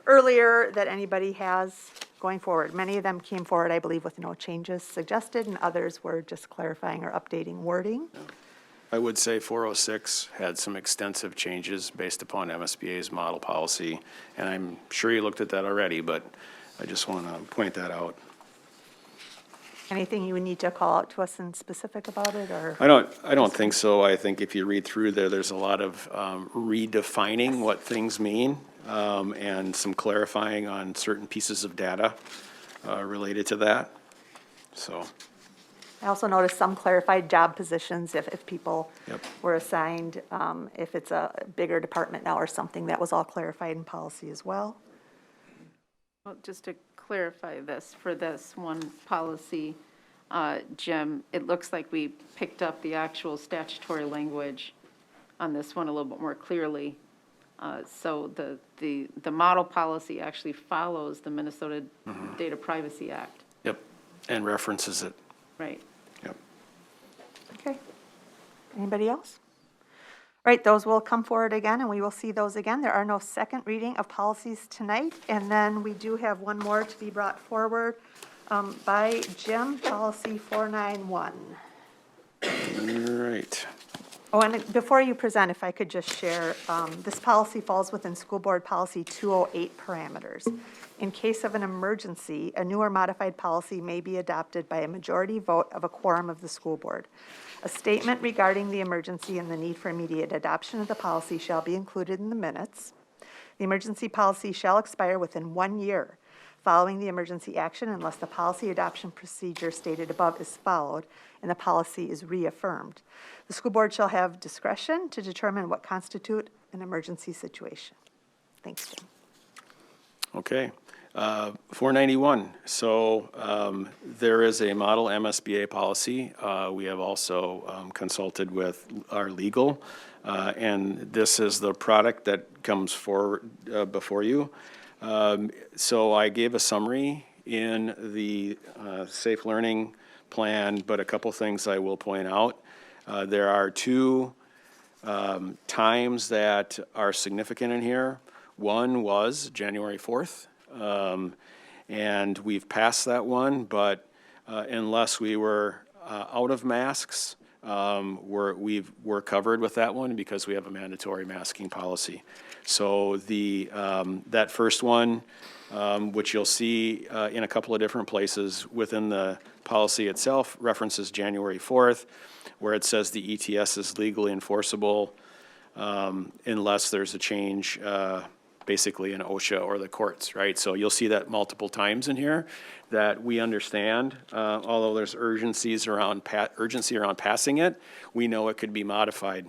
earlier that anybody has going forward? Many of them came forward, I believe, with no changes suggested, and others were just clarifying or updating wording. I would say 406 had some extensive changes based upon MSBA's model policy, and I'm sure you looked at that already, but I just want to point that out. Anything you would need to call out to us in specific about it, or? I don't think so. I think if you read through there, there's a lot of redefining what things mean, and some clarifying on certain pieces of data related to that, so. I also noticed some clarified job positions if people Yep. were assigned, if it's a bigger department now or something, that was all clarified in policy as well. Well, just to clarify this, for this one policy, Jim, it looks like we picked up the actual statutory language on this one a little bit more clearly. So the model policy actually follows the Minnesota Data Privacy Act, Yep, and references it. right? Yep. Okay. Anybody else? All right, those will come forward again, and we will see those again. There are no second reading of policies tonight, and then we do have one more to be brought forward by Jim, policy 491. All right. Oh, and before you present, if I could just share, this policy falls within School Board Policy 208 parameters. In case of an emergency, a new or modified policy may be adopted by a majority vote of a quorum of the school board. A statement regarding the emergency and the need for immediate adoption of the policy shall be included in the minutes. The emergency policy shall expire within 1 year following the emergency action unless the policy adoption procedure stated above is followed and the policy is reaffirmed. The school board shall have discretion to determine what constitute an emergency situation. Thanks, Jim. Okay. 491, so there is a model MSBA policy. We have also consulted with our legal, and this is the product that comes forward before you. So I gave a summary in the Safe Learning Plan, but a couple things I will point out. There are two times that are significant in here. One was January 4th. And we've passed that one, but unless we were out of masks, we're covered with that one because we have a mandatory masking policy. So that first one, which you'll see in a couple of different places within the policy itself, references January 4th, where it says the ETS is legally enforceable unless there's a change basically in OSHA or the courts, right? So you'll see that multiple times in here, that we understand, although there's urgency around passing it, we know it could be modified.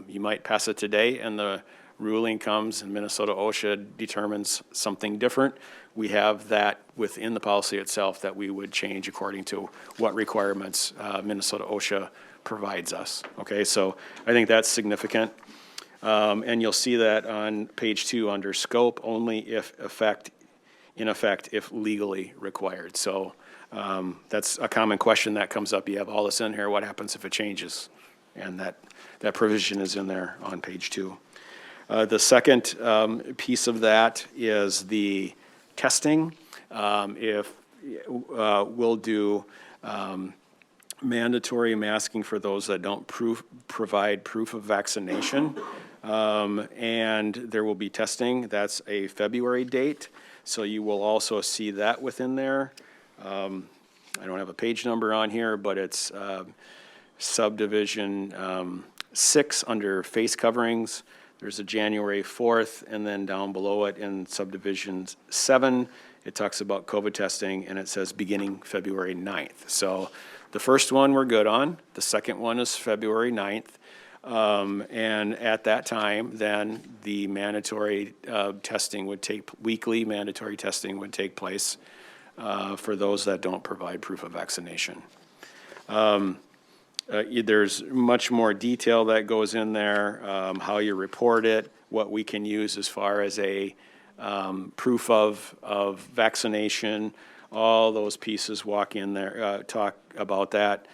You might pass it today and the ruling comes and Minnesota OSHA determines something different. We have that within the policy itself that we would change according to what requirements Minnesota OSHA provides us, okay? So I think that's significant. And you'll see that on page 2 under scope, only in effect, if legally required. So that's a common question that comes up. You have all this in here, what happens if it changes? And that provision is in there on page 2. The second piece of that is the testing. If we'll do mandatory masking for those that don't provide proof of vaccination. And there will be testing. That's a February date. So you will also see that within there. I don't have a page number on here, but it's subdivision 6 under face coverings. There's a January 4th, and then down below it in subdivision 7, it talks about COVID testing, and it says beginning February 9th. So the first one we're good on. The second one is February 9th. And at that time, then the mandatory testing would weekly mandatory testing would take place for those that don't provide proof of vaccination. There's much more detail that goes in there, how you report it, what we can use as far as a proof of vaccination. All those pieces walk in there, talk about that,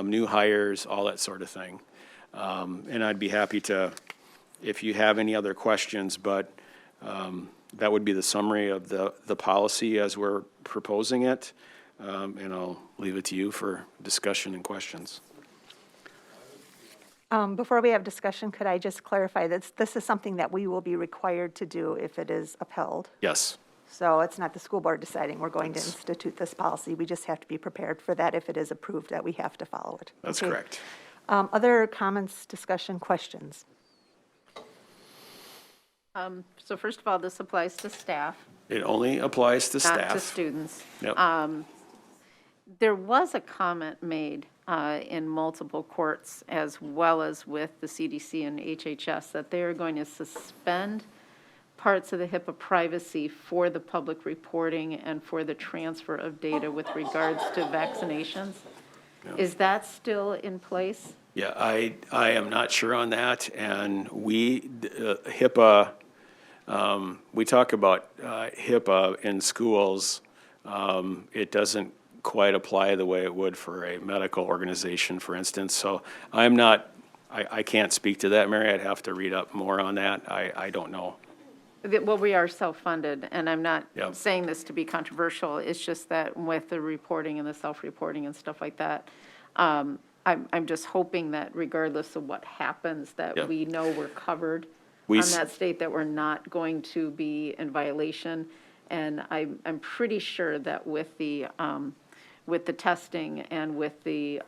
new hires, all that sort of thing. And I'd be happy to, if you have any other questions, but that would be the summary of the policy as we're proposing it. And I'll leave it to you for discussion and questions. Before we have discussion, could I just clarify that this is something that we will be required to do if it is upheld? Yes. So it's not the school board deciding we're going to institute this policy. We just have to be prepared for that if it is approved, that we have to follow it. That's Okay. correct. Other comments, discussion, questions? So first of all, this applies to staff, It only applies to staff. not to students. Yep. There was a comment made in multiple courts, as well as with the CDC and HHS, that they are going to suspend parts of the HIPAA privacy for the public reporting and for the transfer of data with regards to vaccinations. Is that still in place? Yeah, I am not sure on that, and HIPAA, we talk about HIPAA in schools. It doesn't quite apply the way it would for a medical organization, for instance, so I can't speak to that, Mary. I'd have to read up more on that. I don't know. Well, we are self-funded, and I'm not Yep. saying this to be controversial. It's just that with the reporting and the self-reporting and stuff like that, I'm just hoping that regardless of what happens, that Yep. we know we're covered We on s- that state, that we're not going to be in violation. And I'm pretty sure that with the testing and with the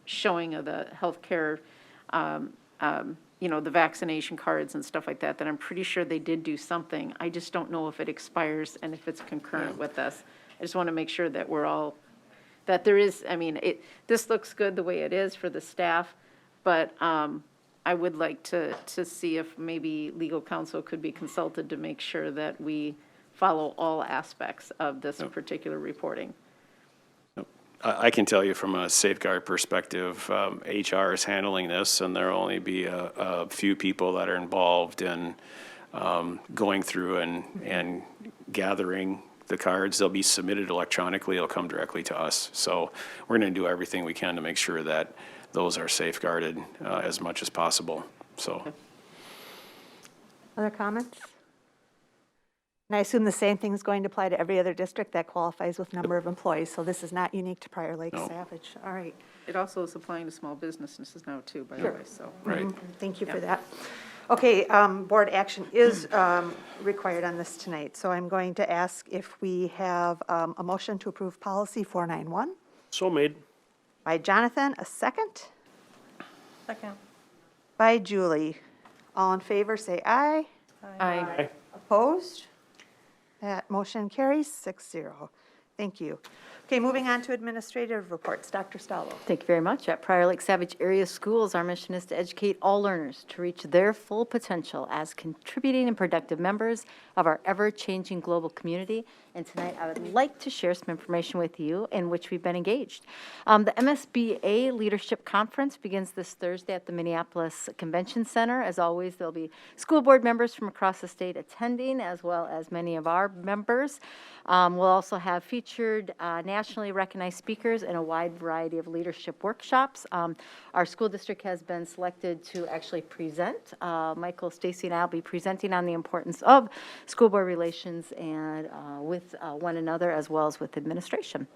showing of the healthcare, the vaccination cards and stuff like that, that I'm pretty sure they did do something. I just don't know if it expires and if it's concurrent with this. I just want to make sure that we're all, that there is, this looks good the way it is for the staff, but I would like to see if maybe legal counsel could be consulted to make sure that we follow all aspects of this particular reporting. I can tell you from a safeguard perspective, HR is handling this, and there'll only be a few people that are involved in going through and gathering the cards. They'll be submitted electronically. It'll come directly to us. So we're going to do everything we can to make sure that those are safeguarded as much as possible. So. Other comments? And I assume the same thing is going to apply to every other district that qualifies with number of employees, so this is not unique to Prior Lake No. Savage. All right. It also is applying to small businesses now too, by the way, so. Right. Thank you for Yeah. that. Okay, board action is required on this tonight, so I'm going to ask if we have a motion to approve policy 491. So made. By Jonathan, a second. Second. By Julie. All in favor, say aye. Aye. Opposed? That motion carries 6-0. Thank you. Okay, moving on to administrative reports. Dr. Stallo. Thank you very much. At Prior Lake Savage Area Schools, our mission is to educate all learners to reach their full potential as contributing and productive members of our ever-changing global community. And tonight, I would like to share some information with you in which we've been engaged. The MSBA Leadership Conference begins this Thursday at the Minneapolis Convention Center. As always, there'll be school board members from across the state attending, as well as many of our members. We'll also have featured nationally recognized speakers and a wide variety of leadership workshops. Our school district has been selected to actually present. Michael, Stacy, and I will be presenting on the importance of school board relations and with one another as well as with administration.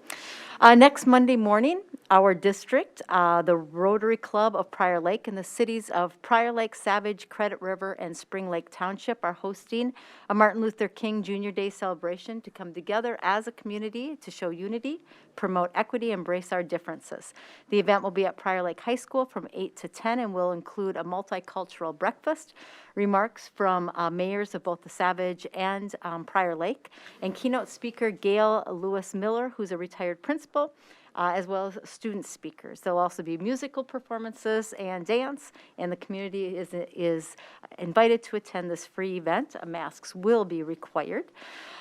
Next Monday morning, our district, the Rotary Club of Prior Lake and the cities of Prior Lake, Savage, Credit River, and Spring Lake Township are hosting a Martin Luther King Jr. Day celebration to come together as a community to show unity, promote equity, embrace our differences. The event will be at Prior Lake High School from 8 to 10 and will include a multicultural breakfast, remarks from mayors of both the Savage and Prior Lake, and keynote speaker Gail Lewis Miller, who's a retired principal, as well as student speakers. There'll also be musical performances and dance, and the community is invited to attend this free event. Masks will be required.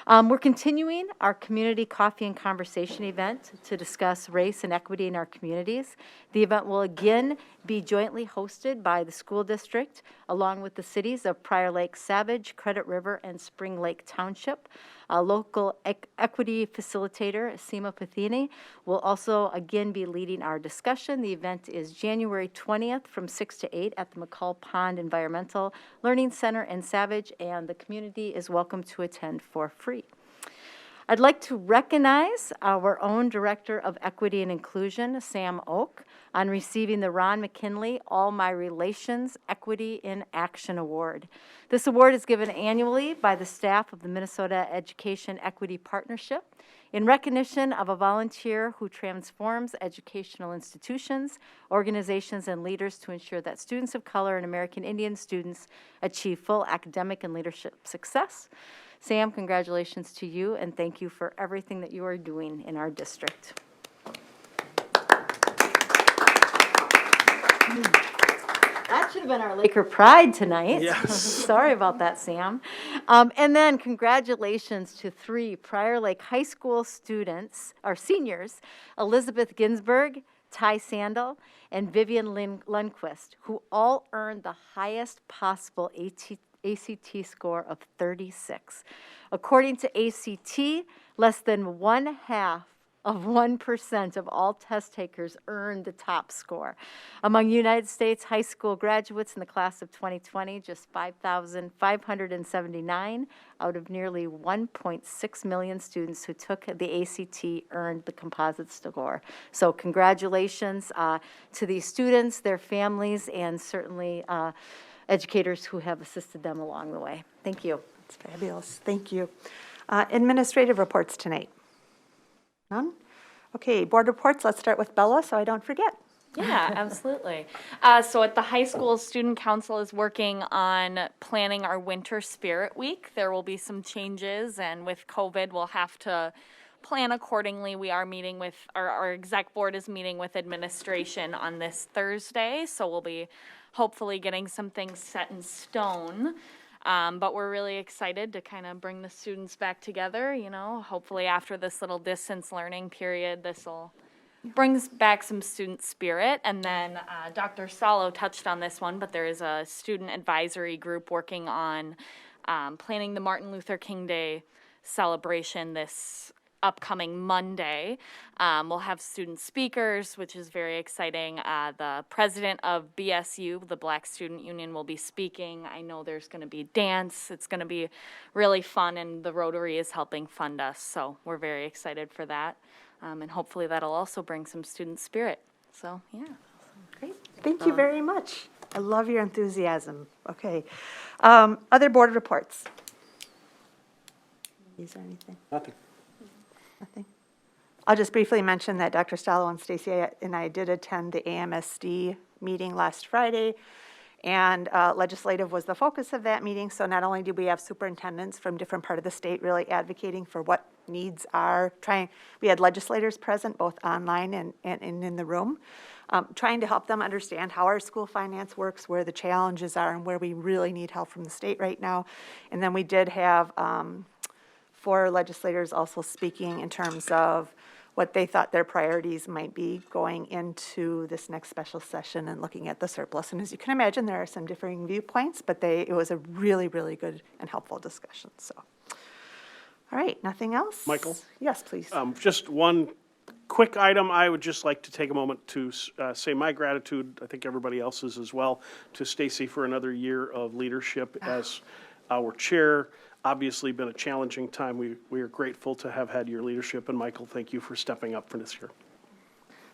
We're continuing our community coffee and conversation event to discuss race and equity in our communities. The event will again be jointly hosted by the school district along with the cities of Prior Lake, Savage, Credit River, and Spring Lake Township. Local equity facilitator, Seema Pathini, will also again be leading our discussion. The event is January 20th from 6 to 8 at the McCall Pond Environmental Learning Center in Savage, and the community is welcome to attend for free. I'd like to recognize our own Director of Equity and Inclusion, Sam Oak, on receiving the Ron McKinley All My Relations Equity in Action Award. This award is given annually by the staff of the Minnesota Education Equity Partnership in recognition of a volunteer who transforms educational institutions, organizations, and leaders to ensure that students of color and American Indian students achieve full academic and leadership success. Sam, congratulations to you, and thank you for everything that you are doing in our district. That should have been our Laker Pride tonight. Yes. Sorry about that, Sam. And then congratulations to 3 Prior Lake High School students, or seniors, Elizabeth Ginsburg, Ty Sandel, and Vivian Lundquist, who all earned the highest possible ACT score of 36. According to ACT, less than 1/2% of all test takers earned the top score. Among United States high school graduates in the class of 2020, just 5,579 out of nearly 1.6 million students who took the ACT earned the composite score. So congratulations to these students, their families, and certainly educators who have assisted them along the way. Thank you. That's fabulous. Thank you. Administrative reports tonight. None? Okay, board reports. Let's start with Bella so I don't forget. Yeah, absolutely. So at the high school, Student Council is working on planning our Winter Spirit Week. There will be some changes, and with COVID, we'll have to plan accordingly. We are meeting with, our exec board is meeting with administration on this Thursday, so we'll be hopefully getting some things set in stone. But we're really excited to kind of bring the students back together, you know, hopefully after this little distance learning period, this will brings back some student spirit. And then Dr. Stallo touched on this one, but there is a student advisory group working on planning the Martin Luther King Day celebration this upcoming Monday. We'll have student speakers, which is very exciting. The president of BSU, the Black Student Union, will be speaking. I know there's going to be dance. It's going to be really fun, and the Rotary is helping fund us, so we're very excited for that. And hopefully that'll also bring some student spirit. So, yeah. Great. Thank you very much. I love your enthusiasm. Okay. Other board reports? Is there anything? Nothing. Nothing. I'll just briefly mention that Dr. Stallo and Stacy and I did attend the AMSD meeting last Friday, And legislative was the focus of that meeting, so not only did we have superintendents from different part of the state really advocating for what needs are, we had legislators present, both online and in the room, trying to help them understand how our school finance works, where the challenges are, and where we really need help from the state right now. And then we did have 4 legislators also speaking in terms of what they thought their priorities might be going into this next special session and looking at the surplus. And as you can imagine, there are some differing viewpoints, but it was a really, really good and helpful discussion, so. All right, nothing else? Michael? Yes, please. Just one quick item. I would just like to take a moment to say my gratitude, I think everybody else's as well, to Stacy for another year of leadership as our chair. Obviously been a challenging time. We are grateful to have had your leadership, and Michael, thank you for stepping up for this year.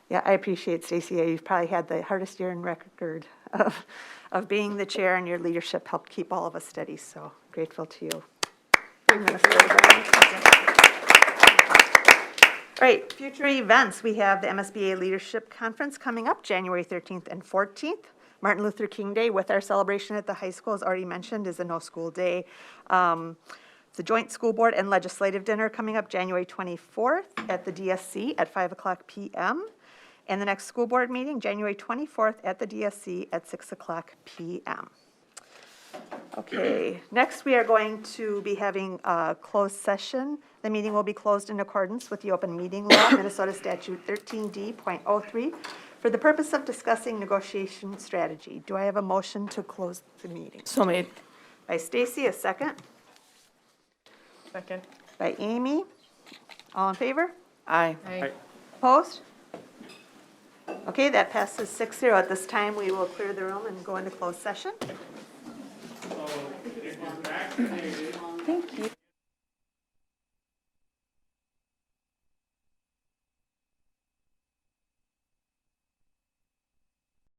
Yeah, I appreciate, Stacy. You've probably had the hardest year in record of being the chair, and your leadership helped keep all of us steady, so grateful to you. All right, future events. We have the MSBA Leadership Conference coming up January 13th and 14th. Martin Luther King Day with our celebration at the high school, as already mentioned, is a no-school day. The joint school board and legislative dinner coming up January 24th at the DSC at 5:00 p.m. And the next school board meeting, January 24th at the DSC at 6:00 p.m. Okay, next we are going to be having a closed session. The meeting will be closed in accordance with the open meeting law, Minnesota Statute 13D.03, for the purpose of discussing negotiation strategy. Do I have a motion to close the meeting? So made. By Stacy, a second. Second. By Amy. All in favor? Aye. Opposed? Okay, that passes 6-0. At this time, we will clear the room and go into closed session. So if you're vaccinated,